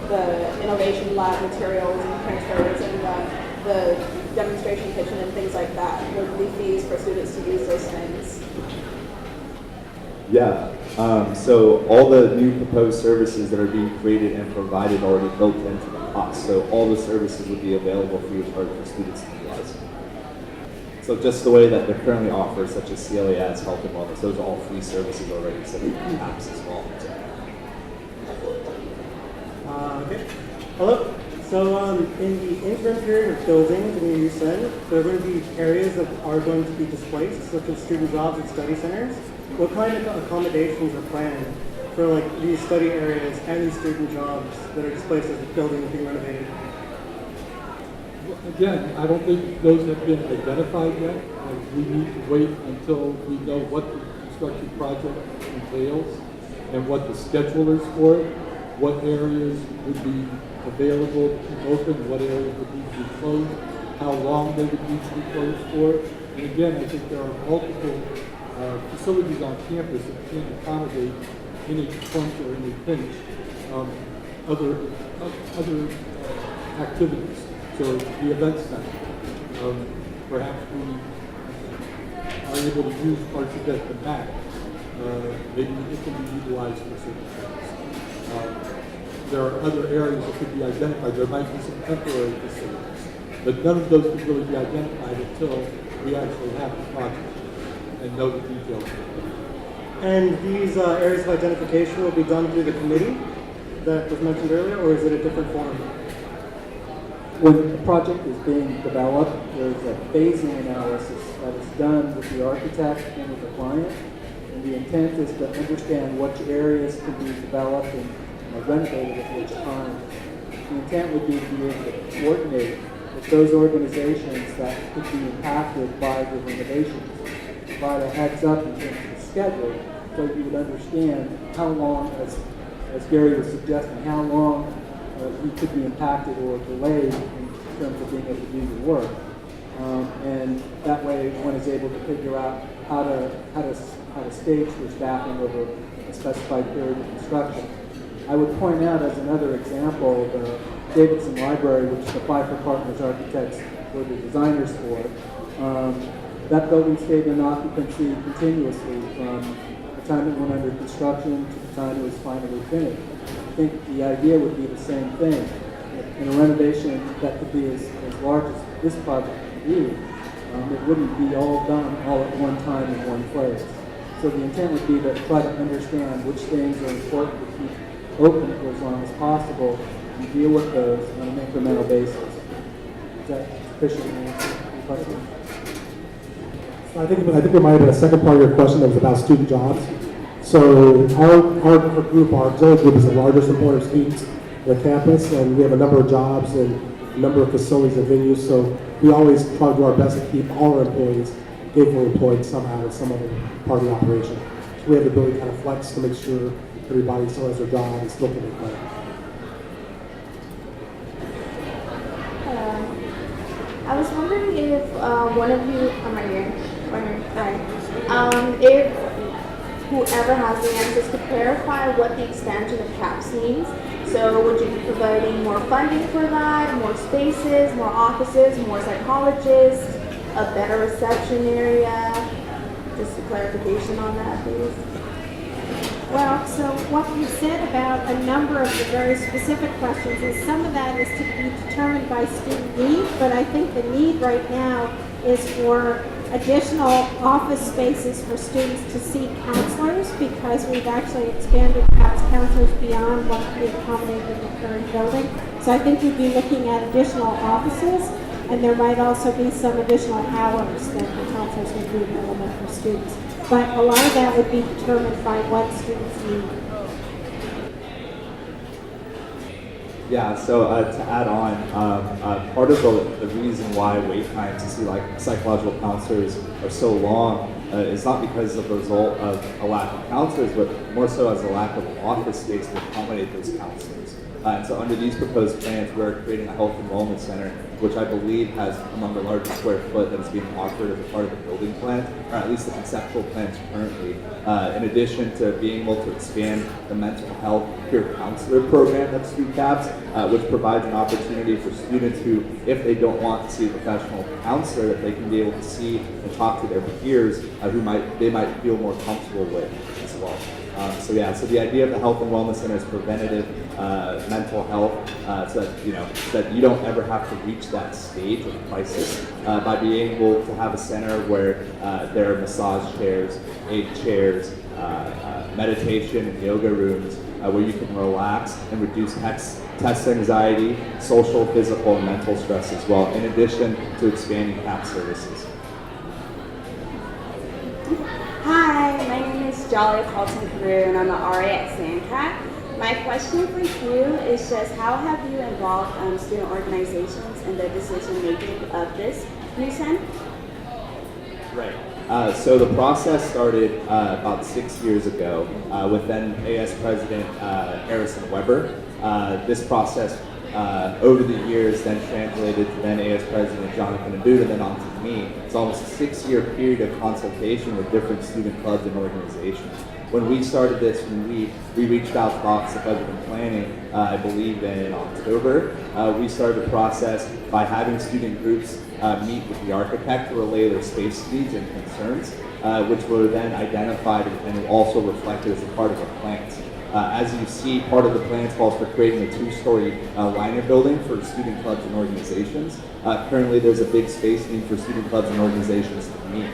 [SPEAKER 4] the innovation lab materials and transfers and the demonstration kitchen and things like that? Would there be fees for students to use those things?
[SPEAKER 3] Yeah, so all the new proposed services that are being created and provided are already built into the cost. So all the services would be available free of charge for students to utilize. So just the way that they're currently offered, such as CLAS, health and wellness, those are all free services already, so they can apps as well.
[SPEAKER 15] Okay. Hello. So in the interim period of building the new UCen, there are going to be areas that are going to be displaced, such as student jobs and study centers. What kind of accommodations are planned for like these study areas and these student jobs that are displaced as the building is being renovated?
[SPEAKER 13] Again, I don't think those have been identified yet. We need to wait until we know what the construction project entails and what the schedule is for it, what areas would be available to be open, what areas would need to be closed, how long they would need to be closed for. And again, I think there are multiple facilities on campus that can accommodate any crunch or any pinch, other activities. So the event center, perhaps we are able to use parts of that to back. Maybe it can be utilized for certain things. There are other areas that could be identified. There might be some temporary facilities, but none of those could really be identified until we actually have the project and know the details.
[SPEAKER 15] And these areas of identification will be done through the committee that was mentioned earlier, or is it a different form?
[SPEAKER 9] When the project is being developed, there's a phasing analysis that is done with the architect and with the client. And the intent is to understand which areas can be developed and renovated at which time. The intent would be to be able to coordinate with those organizations that could be impacted by the renovations, provide a heads up in terms of the schedule, so you would understand how long, as Gary was suggesting, how long you could be impacted or delayed in terms of being able to do your work. And that way one is able to figure out how to stage their staffing over a specified period of construction. I would point out as another example, the Davidson Library, which is the Pfeiffer Partners Architects were the designers for it. That building stayed in occupancy continuously from the time it went under construction to the time it was finally finished. I think the idea would be the same thing. In a renovation that could be as large as this project could be, it wouldn't be all done all at one time in one place. So the intent would be to try to understand which things are important to keep open for as long as possible and deal with those on an incremental basis. Is that sufficient answer to your question?
[SPEAKER 8] I think there might have been a second part of your question that was about student jobs. So our group, our auxiliary group, is the largest employer of students on the campus, and we have a number of jobs and a number of facilities and venues. So we always try to do our best to keep all our employees gainfully employed somehow in some other part of the operation. So we have the ability to kind of flex to make sure everybody still has their job and still can make money.
[SPEAKER 12] I was wondering if one of you, I'm right here, if whoever has the answers could clarify what the expansion of CAPS means. So would you be providing more funding for that, more spaces, more offices, more psychologists, a better reception area? Just a clarification on that, please.
[SPEAKER 11] Well, so what you said about a number of the very specific questions is some of that is to be determined by student need, but I think the need right now is for additional office spaces for students to see counselors, because we've actually expanded CAPS counselors beyond what we accommodate in the current building. So I think we'd be looking at additional offices, and there might also be some additional hours that the counselors would be available for students. But a lot of that would be determined by what students need.
[SPEAKER 3] Yeah, so to add on, part of the reason why wait times to see like psychological counselors are so long is not because of the result of a lack of counselors, but more so as a lack of office space to accommodate those counselors. And so under these proposed plans, we're creating a health and wellness center, which I believe has among the largest square foot that is being offered as a part of the building plan, or at least the conceptual plans currently. In addition to being able to expand the mental health peer counselor program that's through CAPS, which provides an opportunity for students who, if they don't want to see a professional counselor, that they can be able to see and talk to their peers who they might feel more comfortable with. well. So the idea of the Health and Wellness Center is preventative mental health, so that you don't ever have to reach that stage of crisis by being able to have a center where there are massage chairs, aid chairs, meditation and yoga rooms where you can relax and reduce test anxiety, social, physical, and mental stress as well, in addition to expanding CAP services.
[SPEAKER 16] Hi, my name is Jolly Carlton Career and I'm an RA at SanCat. My question for you is just how have you involved student organizations in the decision making of this NewCen?
[SPEAKER 3] Right. So the process started about 6 years ago with then AS President Harrison Weber. This process over the years then translated to then AS President Jonathan Abuda, and then on to me. It's almost a 6-year period of consultation with different student clubs and organizations. When we started this, when we reached out to the Office of Budget and Planning, I believe in October, we started the process by having student groups meet with the architect to relay their space needs and concerns, which were then identified and also reflected as a part of the plans. As you see, part of the plans calls for creating a 2-story liner building for student clubs and organizations. Currently, there's a big space need for student clubs and organizations to meet.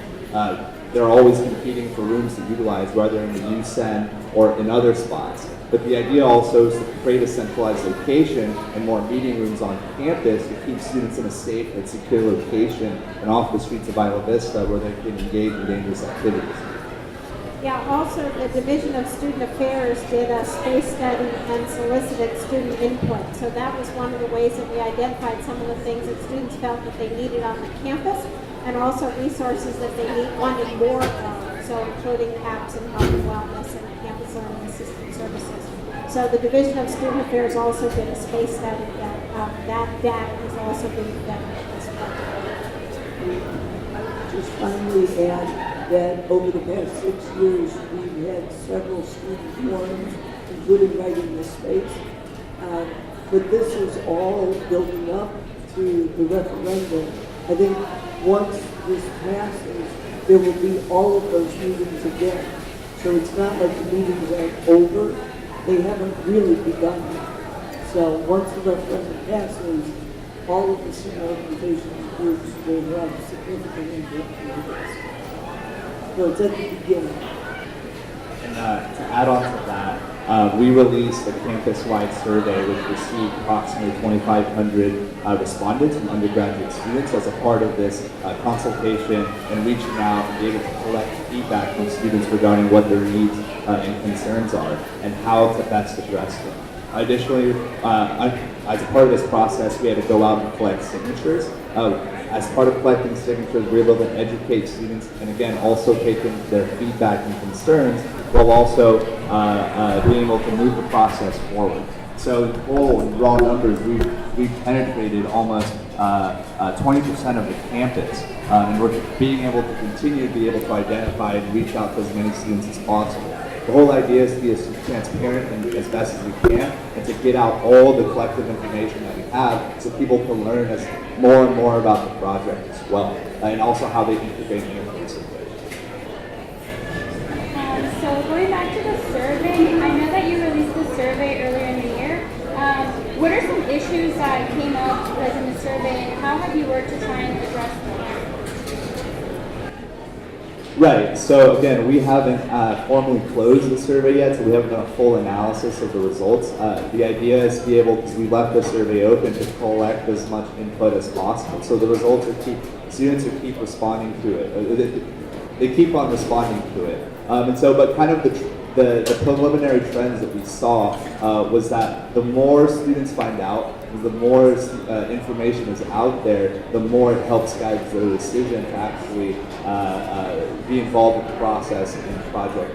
[SPEAKER 3] They're always competing for rooms to utilize, whether in the UCen or in other spots. But the idea also is to create a centralized location and more meeting rooms on campus to keep students in a safe and secure location and off the streets of Isla Vista where they can engage in dangerous activities.
[SPEAKER 11] Yeah, also the Division of Student Affairs did a space study and solicited student input. So that was one of the ways that we identified some of the things that students felt that they needed on the campus, and also resources that they wanted more of, so including CAPS and health and wellness and campus learning assistance services. So the Division of Student Affairs also did a space study that data is also being done at this point.
[SPEAKER 2] Just finally add that over the past 6 years, we've had several student forums, including right in this space. But this is all building up to the referendum. I think once this passes, there will be all of those meetings again. So it's not like the meetings are over. They haven't really begun yet. So once the referendum passes, all of the student organization groups will have significant input into this. So it's at the beginning.
[SPEAKER 3] And to add on to that, we released a campus-wide survey which received approximately 2,500 respondents from undergraduate students as a part of this consultation and reaching out and being able to collect feedback from students regarding what their needs and concerns are and how to best address them. Additionally, as a part of this process, we had to go out and collect signatures. As part of collecting signatures, we were able to educate students and again also taking their feedback and concerns while also being able to move the process forward. So in full and raw numbers, we've penetrated almost 20% of the campus, and we're being able to continue to be able to identify and reach out to as many students as possible. The whole idea is to be as transparent and as best as we can, and to get out all the collective information that we have so people can learn more and more about the project as well, and also how they integrate and influence it.
[SPEAKER 16] So going back to the survey, I know that you released the survey earlier in the year. What are some issues that came up because in the survey, and how have you worked to try and address them?
[SPEAKER 3] Right, so again, we haven't formally closed the survey yet, so we haven't done a full analysis of the results. The idea is to be able, because we left the survey open, to collect as much input as possible. So the results are students who keep responding to it. They keep on responding to it. But kind of the preliminary trends that we saw was that the more students find out, the more information is out there, the more it helps guide their decision to actually be involved in the process and the project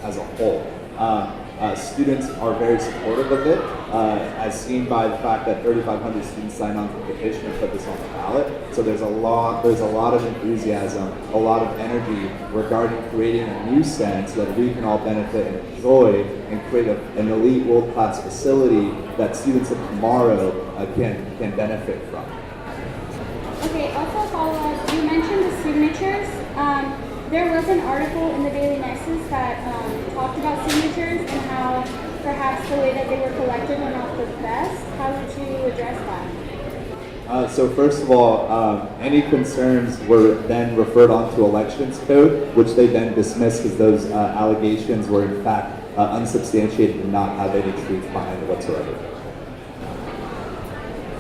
[SPEAKER 3] as a whole. Students are very supportive of it, as seen by the fact that 3,500 students signed on to the petition and put this on the ballot. So there's a lot of enthusiasm, a lot of energy regarding creating a NewCen so that we can all benefit and enjoy and create an elite world-class facility that students of tomorrow can benefit from.
[SPEAKER 16] Okay, also follow up, you mentioned the signatures. there was an article in the Daily Nexus that talked about signatures and how perhaps the way that they were collected were not the best. How would you address that?
[SPEAKER 3] So first of all, any concerns were then referred on to elections code, which they then dismissed because those allegations were in fact unsubstantiated and not have any truth behind it whatsoever.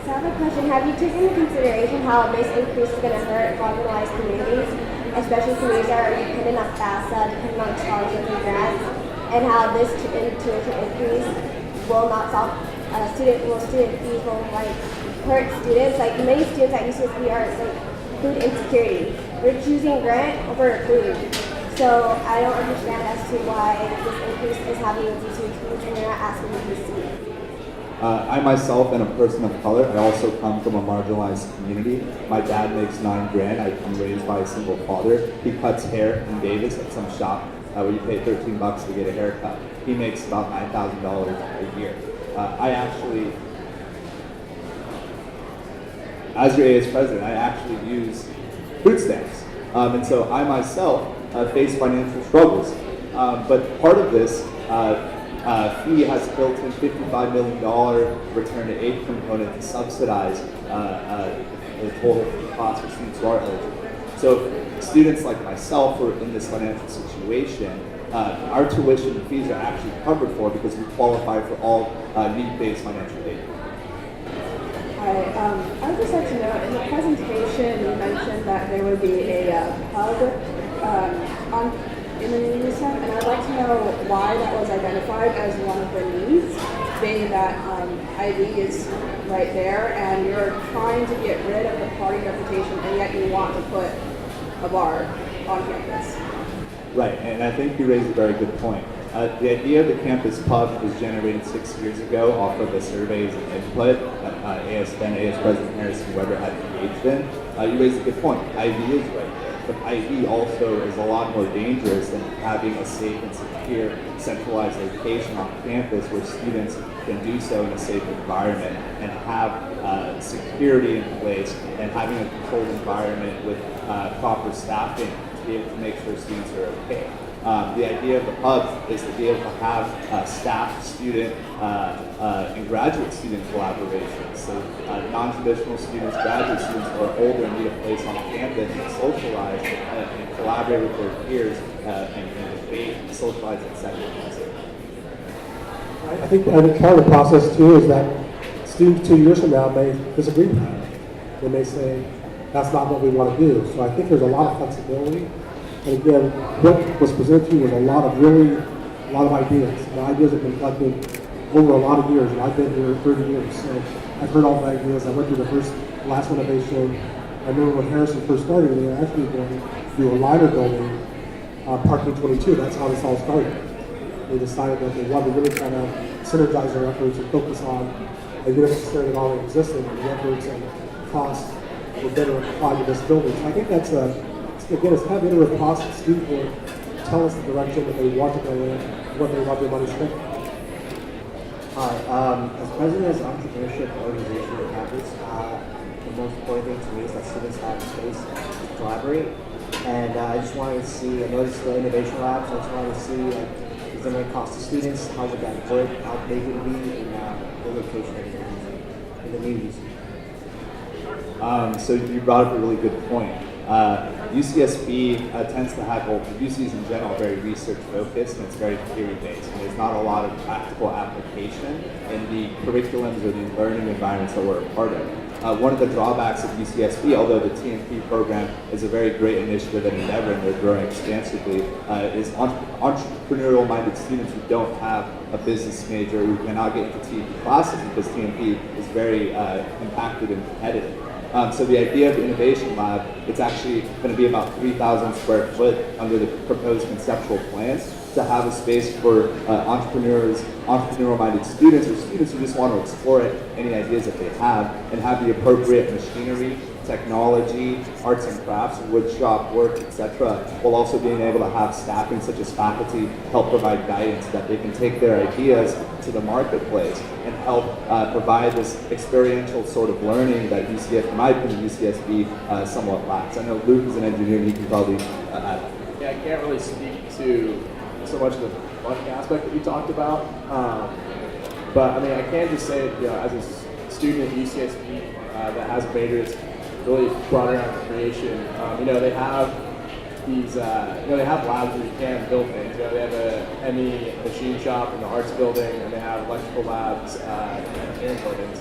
[SPEAKER 12] So I have a question. Have you taken into consideration how this increase is going to hurt marginalized communities, especially communities that are dependent on FAFSA, dependent on scholarships and grants, and how this tuition increase will not solve student fees will hurt students? Like many students at UCSB are food insecurity. They're choosing grant over food. So I don't understand as to why this increase is happening with these students and you're not asking them to see.
[SPEAKER 3] I myself am a person of color. I also come from a marginalized community. My dad makes $9 grand. I'm raised by a single father. He cuts hair in Davis at some shop where you pay $13 to get a haircut. He makes about $9,000 a year. I actually, as your AS president, I actually use food stamps. And so I myself face financial struggles. But part of this fee has built in $55 million return to aid component to subsidize the total cost for students who are eligible. So students like myself who are in this financial situation, our tuition and fees are actually covered for because we qualify for all need-based financial aid.
[SPEAKER 4] I would just like to know, in the presentation, you mentioned that there would be a hub in the UCen, and I'd like to know why that was identified as one of the needs, being that IB is right there, and you're trying to get rid of the party reputation, and yet you want to put a bar on campus.
[SPEAKER 3] Right, and I think you raised a very good point. The idea of the campus pub was generated 6 years ago off of the surveys and input that AS President Harrison Weber had engaged in. You raised a good point. IB is right there, but IB also is a lot more dangerous than having a safe and secure centralized location on campus where students can do so in a safe environment and have security in place and having a controlled environment with proper staffing to be able to make sure students are okay. The idea of the hub is to be able to have staff, student, and graduate student collaboration. So non-traditional students, graduate students who are older and need a place on campus and socialize and collaborate with their peers and debate, socialize, etc.
[SPEAKER 8] I think part of the process too is that students 2 years from now may disagree with that. They may say, that's not what we want to do. So I think there's a lot of flexibility. And again, what was presented to you was a lot of ideas. The ideas have been collected over a lot of years, and I've been here 30 years. So I've heard all the ideas. I went through the last renovation. I remember when Harrison first started, they were actually going to do a liner building, Parking 22. That's how this all started. They decided that they wanted to really kind of synergize their efforts and focus on a university that already existed, and the efforts and costs were better applied to this building. So I think that's again, it's kind of iterative process. Students will tell us the direction that they want to go in, what they want their money spent.
[SPEAKER 17] Hi, as president of the entrepreneurship organization on campus, the most important thing to me is that students have space to collaborate. And I just wanted to see, I noticed the innovation labs, I just wanted to see, is there any cost to students, how would that work, how big would it be, and the location in the new UC.
[SPEAKER 3] So you brought up a really good point. UCSB tends to have, well, UCs in general are very research focused and it's very theory based, and there's not a lot of practical application in the curriculums or the learning environments that we're a part of. One of the drawbacks of UCSB, although the TNP program is a very great initiative and endeavor and they're growing expansively, is entrepreneurial minded students who don't have a business major who cannot get into TNP classes because TNP is very impacted and competitive. So the idea of the Innovation Lab, it's actually going to be about 3,000 square foot under the proposed conceptual plans to have a space for entrepreneurial-minded students or students who just want to explore any ideas that they have and have the appropriate machinery, technology, arts and crafts, wood shop work, etc., while also being able to have staffing such as faculty help provide guidance that they can take their ideas to the marketplace and help provide this experiential sort of learning that UCSB, in my opinion, UCSB somewhat lacks. I know Luke is an engineer and he can probably add.
[SPEAKER 18] yeah, I can't really speak to so much of the funding aspect that you talked about. But I mean, I can just say, as a student at UCSB that has a major that's really brought around creation, they have these, they have labs where you can build things. They have a ME machine shop in the arts building, and they have electrical labs and engineering buildings.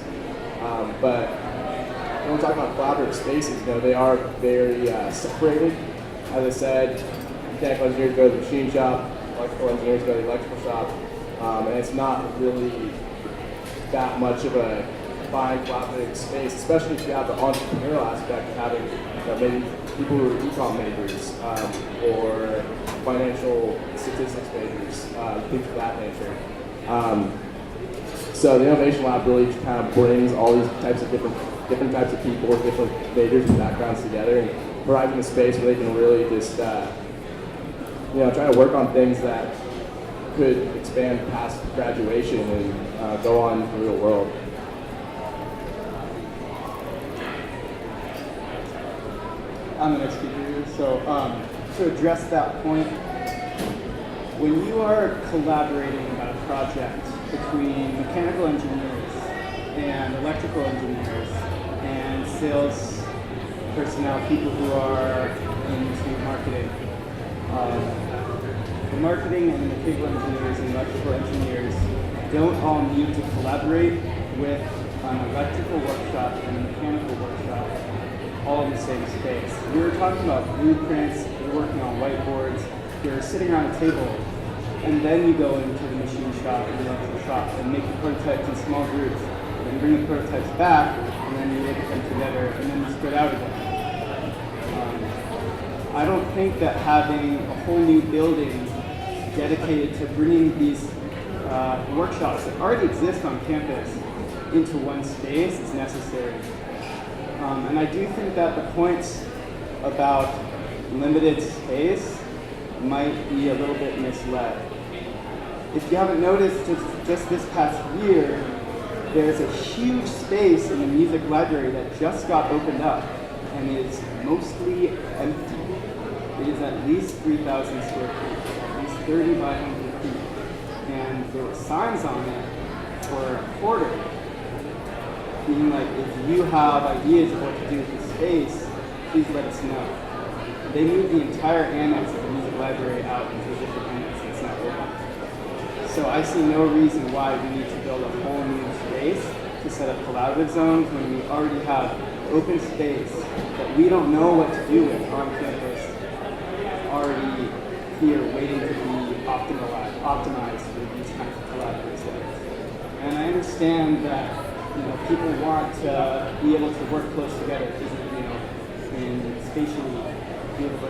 [SPEAKER 18] But when we're talking about collaborative spaces, they are very separated. As I said, mechanical engineers go to the machine shop, electrical engineers go to the electrical shop, and it's not really that much of a fine collaborative space, especially if you have the entrepreneurial aspect of having maybe people who are econ majors or financial statistics majors, things of that nature. So the Innovation Lab really just kind of brings all these types of different types of people with different majors and backgrounds together and provides them a space where they can really just try to work on things that could expand past graduation and go on in the real world.
[SPEAKER 19] I'm the next speaker here. So to address that point, when you are collaborating about a project between mechanical engineers and electrical engineers and sales personnel, people who are into marketing, the marketing and the mechanical engineers and electrical engineers don't all need to collaborate with an electrical workshop and a mechanical workshop all in the same space. We were talking about blueprints, you're working on whiteboards, you're sitting around a table, and then you go into the machine shop and the electrical shop and make the prototypes in small groups, and bring the prototypes back, and then you look at them together, and then you spread out again. I don't think that having a whole new building dedicated to bringing these workshops that already exist on campus into one space is necessary. And I do think that the points about limited space might be a little bit misled. If you haven't noticed, just this past year, there's a huge space in the music library that just got opened up and is mostly empty. It is at least 3,000 square feet, at least 30 by 100 feet. And there were signs on it for a quarter, being like, if you have ideas of what to do with this space, please let us know. They moved the entire annex of the music library out into a different annex that's not open. So I see no reason why we need to build a whole new space to set up collaborative zones when we already have open space that we don't know what to do with on campus already here waiting to be optimized for these kinds of collaborative zones. And I understand that people want to be able to work close together, and spatially be able to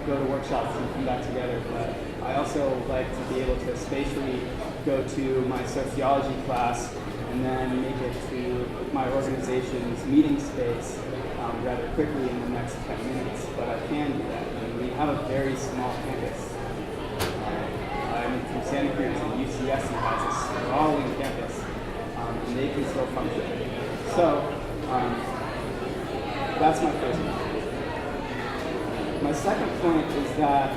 [SPEAKER 19] go to workshops and come back together. But I also like to be able to spatially go to my sociology class and then make it to my organization's meeting space rather quickly in the next 10 minutes. But I can do that. And we have a very small campus. I'm from Santa Cruz, and UCSB has a sprawling campus. And they can still function. So, that's my first point. My second point is that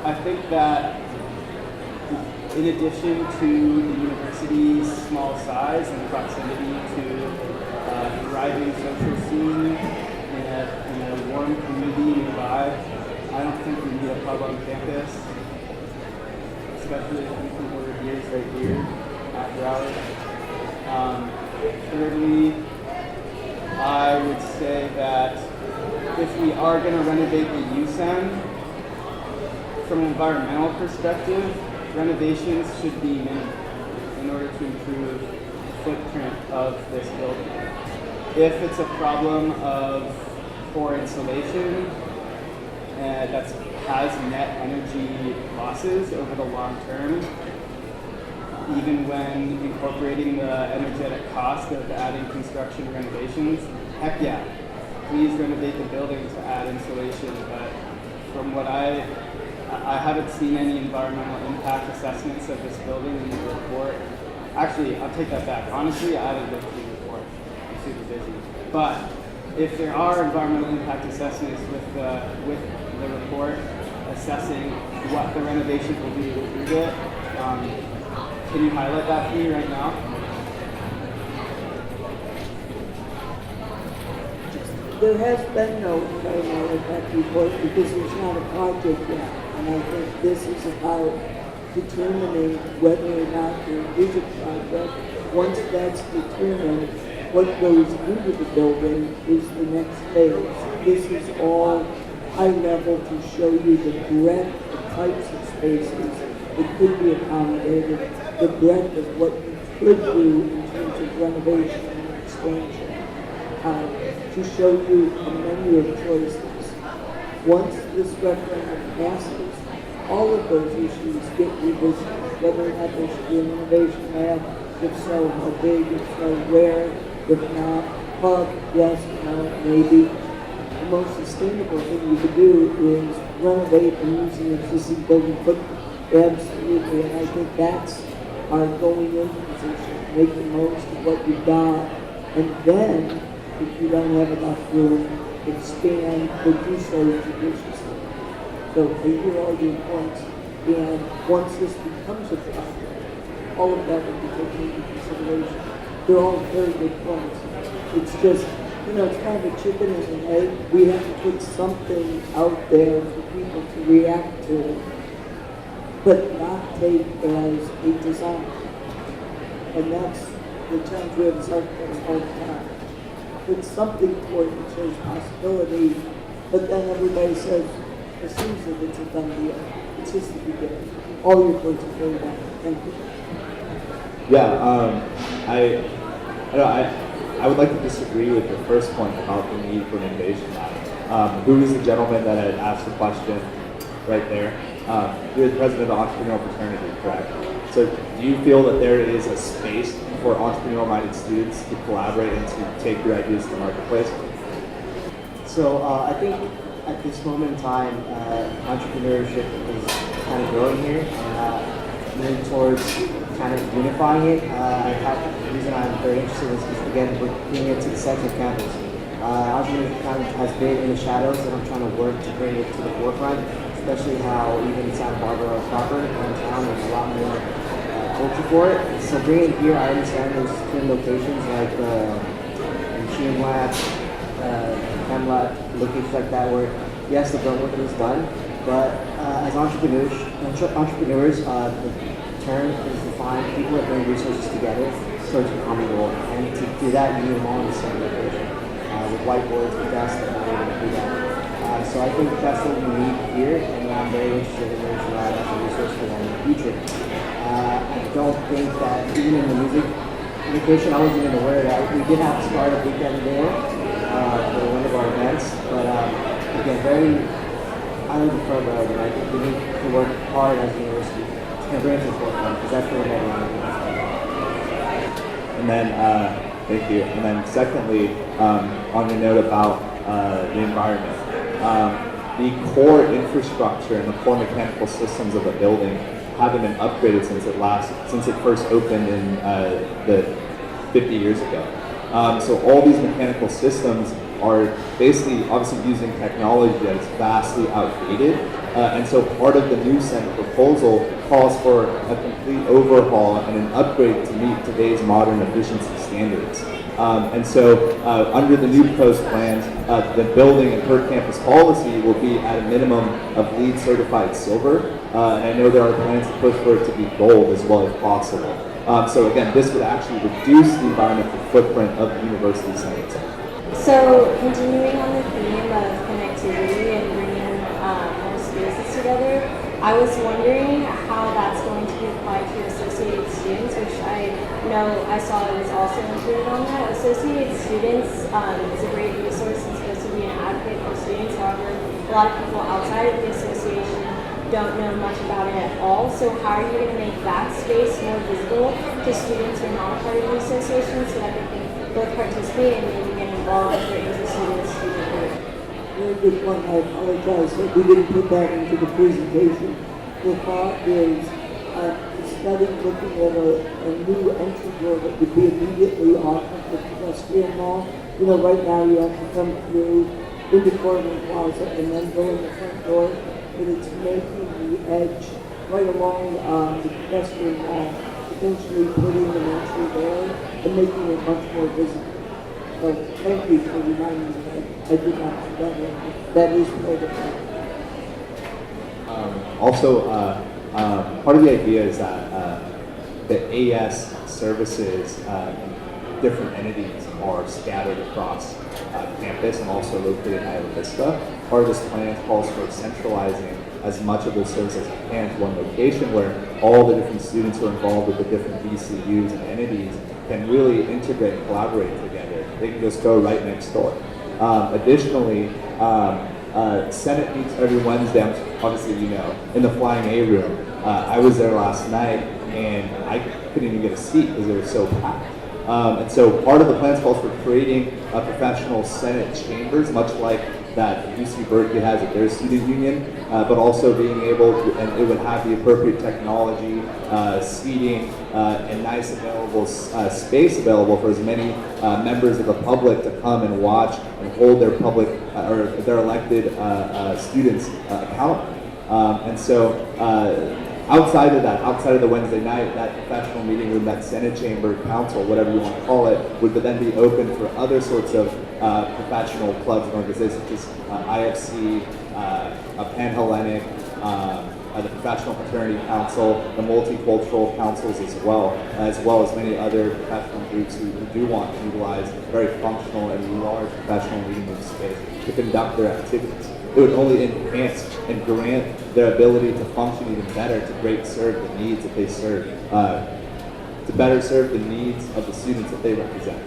[SPEAKER 19] I think that in addition to the university's small size and proximity to a thriving social scene in a warm community nearby, I don't think we need a pub on campus, especially if we can order beers right here after hours. Thirdly, I would say that if we are going to renovate the UCen, from an environmental perspective, renovations should be minimal in order to improve the footprint of this building. If it's a problem of poor insulation that has net energy losses over the long term, even when incorporating the energetic cost of adding construction renovations, heck yeah, please renovate the building to add insulation. But from what I haven't seen any environmental impact assessments of this building in the report. Actually, I'll take that back. Honestly, I haven't looked through the report. I'm super busy. But if there are environmental impact assessments with the report assessing what the renovation will be through it. Can you highlight that for me right now?
[SPEAKER 2] There has been no environmental impact report because there's not a project yet. And I think this is about determining whether or not there is a project. Once that's determined, what goes into the building is the next phase. This is all high level to show you the breadth of types of spaces that could be accommodated, the breadth of what you could do in terms of renovation and expansion. To show you a menu of choices. Once this referendum passes, all of those issues get revisited, whether or not there should be an innovation lab, if so, how big, if so, where, if not, hub, yes, no, maybe. The most sustainable thing you could do is renovate and use an existing building footprint. Absolutely, and I think that's our going in position, make the most of what you've got, and then, if you don't have enough room, expand, but do so judiciously. So I hear all your points, and once this becomes a project, all of that will be taken into consideration. They're all very good points. It's just, it's kind of a chicken and an egg. We have to put something out there for people to react to, but not take as a design. And that's the challenge we have as architects all the time. Put something forward that shows possibility, but then everybody says, assumes that it's a done deal. It's just the beginning. All your points are very valid. Thank you.
[SPEAKER 3] Yeah, I would like to disagree with your first point about the need for an innovation lab. Who is the gentleman that had asked the question right there? You're the president of the entrepreneurial fraternity, correct? So do you feel that there is a space for entrepreneurial-minded students to collaborate and to take your ideas to the marketplace?
[SPEAKER 17] So I think at this moment in time, entrepreneurship is kind of growing here and moving towards kind of unifying it. The reason I'm very interested is because, again, we're bringing it to the center of campus. Entrepreneurship kind of has been in the shadows, and I'm trying to work to bring it to the forefront, especially how even in Santa Barbara proper, downtown, there's a lot more culture for it. So bringing it here, I understand there's different locations like Museum Lab, Hemlab, locations like that where, yes, the grunt work is done, but as entrepreneurs, the term is defined, people that bring resources together towards a common goal. And to do that, you need them all in the same location. With whiteboards, with desks, that are able to do that. So I think that's what we need here, and I'm very interested in Renovation Lab as a resource for them in the future. I don't think that even in the music education, I wasn't even aware that we did have to start a weekend there for one of our events, but again, very highly preferred, and I think we need to work hard as a university to bring it to the forefront, because that's really what we want to do.
[SPEAKER 3] And then, thank you. And then secondly, on your note about the environment, the core infrastructure and the core mechanical systems of a building haven't been upgraded since it first opened in the 50 years ago. So all these mechanical systems are basically obviously using technology that's vastly outdated. And so part of the NewCen proposal calls for a complete overhaul and an upgrade to meet today's modern efficiency standards. And so under the new proposed plans, the building and per campus policy will be at a minimum of LEED certified silver. And I know there are plans to push for it to be gold as well as possible. So again, this would actually reduce the environmental footprint of the university center.
[SPEAKER 7] So continuing on the theme of connectivity and bringing more spaces together, I was wondering how that's going to be applied to associated students, which I know I saw it was also included on that. Associated students is a great resource and supposed to be an advocate for students. However, a lot of people outside of the association don't know much about it at all. So how are you going to make that space more visible to students who are not part of the association so that they can both participate and maybe get involved if they're interested in the student group?
[SPEAKER 2] Very good point. I apologize that we didn't put that into the presentation. The thought is instead of looking at a new entry door that would be immediately off of the pedestrian mall, right now you have to come through into Cortland Plaza and then go in the front door, but it's making the edge right along the pedestrian wall, potentially putting an entry there and making it much more visible. So thank you for reminding me that I did not see that one. That is part of it.
[SPEAKER 3] Also, part of the idea is that the AS services different entities are scattered across campus and also located in Isla Vista. Part of this plan calls for centralizing as much of the services as you can to one location where all the different students who are involved with the different VCUs and entities can really integrate and collaborate together. They can just go right next door. Additionally, Senate meets every Wednesday, obviously you know, in the Flying A room. I was there last night and I couldn't even get a seat because they were so packed. And so part of the plan calls for creating a professional Senate chambers, much like that UC Berkeley has at their student union, but also being able to, and it would have the appropriate technology, seating, and nice available space available for as many members of the public to come and watch and hold their public or their elected students accountable. And so outside of that, outside of the Wednesday night, that professional meeting room, that Senate chamber, council, whatever you want to call it, would then be open for other sorts of professional clubs and organizations, such as IFC, Pan-Hellenic, the Professional Fraternity Council, the Multicultural Councils as well as many other professional groups who do want to utilize very functional and large professional meeting room space to conduct their activities. It would only enhance and grant their ability to function even better to great serve the needs that they serve, to better serve the needs of the students that they represent.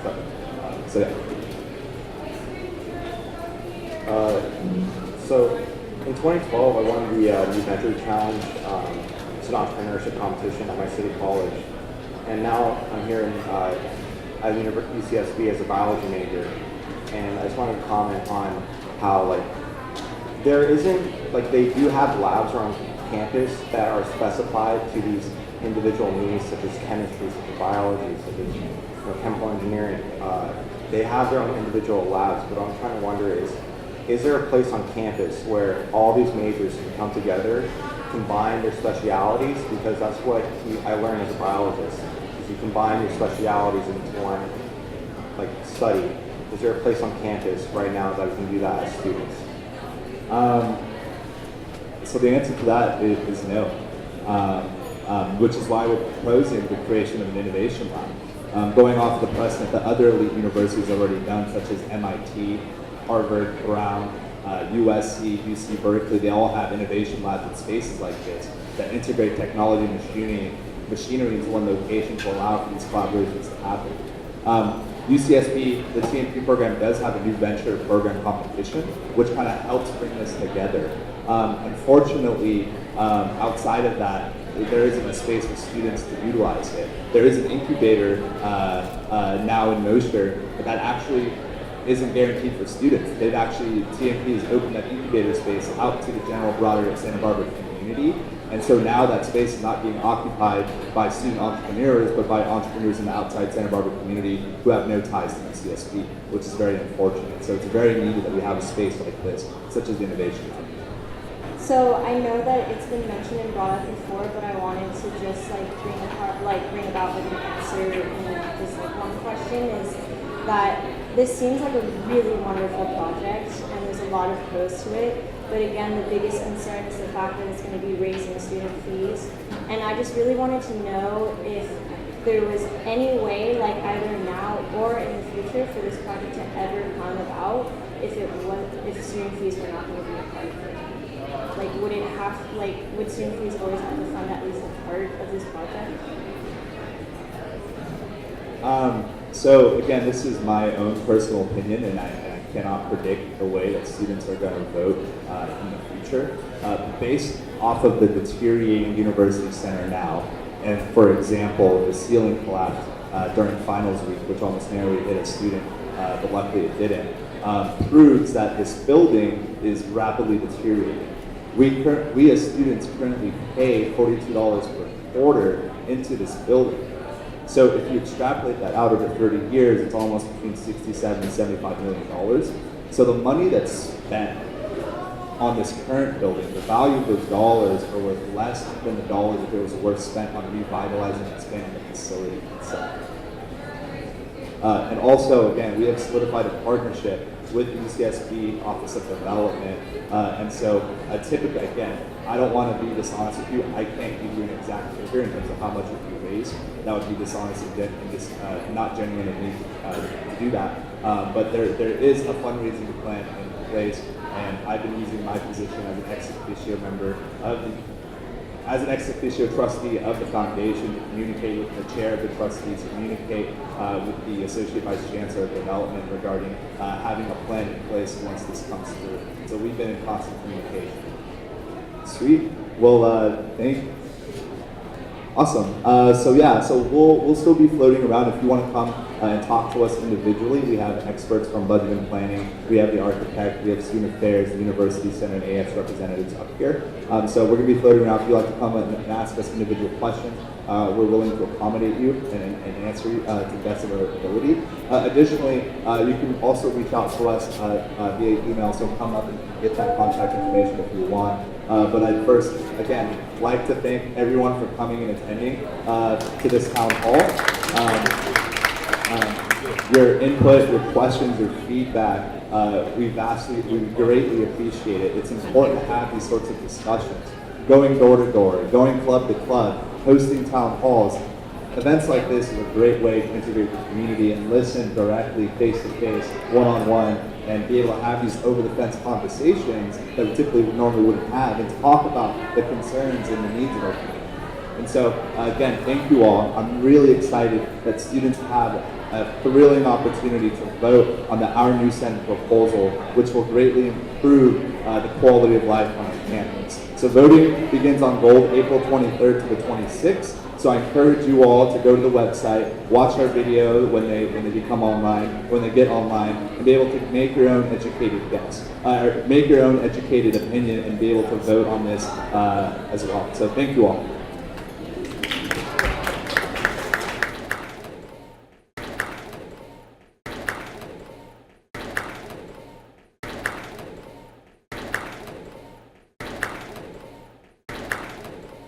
[SPEAKER 3] So yeah.
[SPEAKER 20] So in 2012, I won the New Venture Challenge. It's an entrepreneurship competition at my city college. And now I'm here at UCSB as a biology major. And I just wanted to comment on how there isn't, they do have labs around campus that are specified to these individual needs, such as chemistry, such as biology, such as chemical engineering. They have their own individual labs, but what I'm trying to wonder is there a place on campus where all these majors can come together, combine their specialities, because that's what I learned as a biologist, is you combine your specialities into one study. Is there a place on campus right now that we can do that as students?
[SPEAKER 3] So the answer to that is no, which is why we're proposing the creation of an innovation lab. Going off the precedent that other elite universities have already done, such as MIT, Harvard, Brown, USC, UC Berkeley, they all have innovation labs in spaces like this that integrate technology and machinery into one location to allow for these collaborations to happen. UCSB, the TNP program does have a new venture program competition, which kind of helps bring this together. Unfortunately, outside of that, there isn't a space for students to utilize it. There is an incubator now in Mosher, but that actually isn't guaranteed for students. TNP has opened that incubator space out to the general broader Santa Barbara community. And so now that space is not being occupied by student entrepreneurs, but by entrepreneurs in the outside Santa Barbara community who have no ties to UCSB, which is very unfortunate. So it's very needed that we have a space like this, such as the Innovation Lab.
[SPEAKER 7] So I know that it's been mentioned and brought up before, but I wanted to just bring about an answer in this one question is that this seems like a really wonderful project and there's a lot of pros to it. But again, the biggest concern is the fact that it's going to be raising student fees. And I just really wanted to know if there was any way, either now or in the future, for this project to ever come about if student fees were not going to be a part of it. Would student fees always have to fund at least a part of this project?
[SPEAKER 3] So again, this is my own personal opinion, and I cannot predict the way that students are going to vote in the future. Based off of the deteriorating university center now, and for example, the ceiling collapsed during finals week, which almost narrowly hit a student, but luckily it didn't, proves that this building is rapidly deteriorating. We as students currently pay $42 per quarter into this building. So if you extrapolate that out over 30 years, it's almost between $67 and $75 million. So the money that's spent on this current building, the value of those dollars are worth less than the dollars if it was worth spent on revitalizing and expanding the facility itself. And also, again, we have solidified a partnership with the UCSB Office of Development. And so typically, again, I don't want to be dishonest with you. I can't give you an exact figure in terms of how much would be raised. That would be dishonest and just not genuine of me to do that. But there is a fundraising plan in place, and I've been using my position as an ex officio member of the as an ex officio trustee of the foundation to communicate with the chair of the trustees, communicate with the associate vice chancellor of development regarding having a plan in place once this comes through. So we've been in constant communication. Sweet. Well, awesome. So we'll still be floating around. If you want to come and talk to us individually, we have experts from budget and planning. We have the architect. We have student affairs, the university center, and AX representatives up here. So we're going to be floating around. If you'd like to come and ask us individual questions, we're willing to accommodate you and answer you to the best of our ability. Additionally, you can also reach out to us via email. So come up and get that contact information if you want. But I'd first, again, like to thank everyone for coming and attending to this town hall. Your input, your questions, your feedback, we greatly appreciate it. It's important to have these sorts of discussions. Going door to door, going club to club, hosting town halls. Events like this is a great way to integrate the community and listen directly, face to face, one-on-one, and be able to have these over-the-fence conversations that we typically normally wouldn't have, and talk about the concerns and the needs of our community. And so, again, thank you all. I'm really excited that students have a thrilling opportunity to vote on our NewCen proposal, which will greatly improve the quality of life on our campus. So voting begins on Gold April 23rd to the 26th. So I encourage you all to go to the website, watch our video when they become online, when they get online, and be able to make your own educated guess, or make your own educated opinion, and be able to vote on this as well. So thank you all.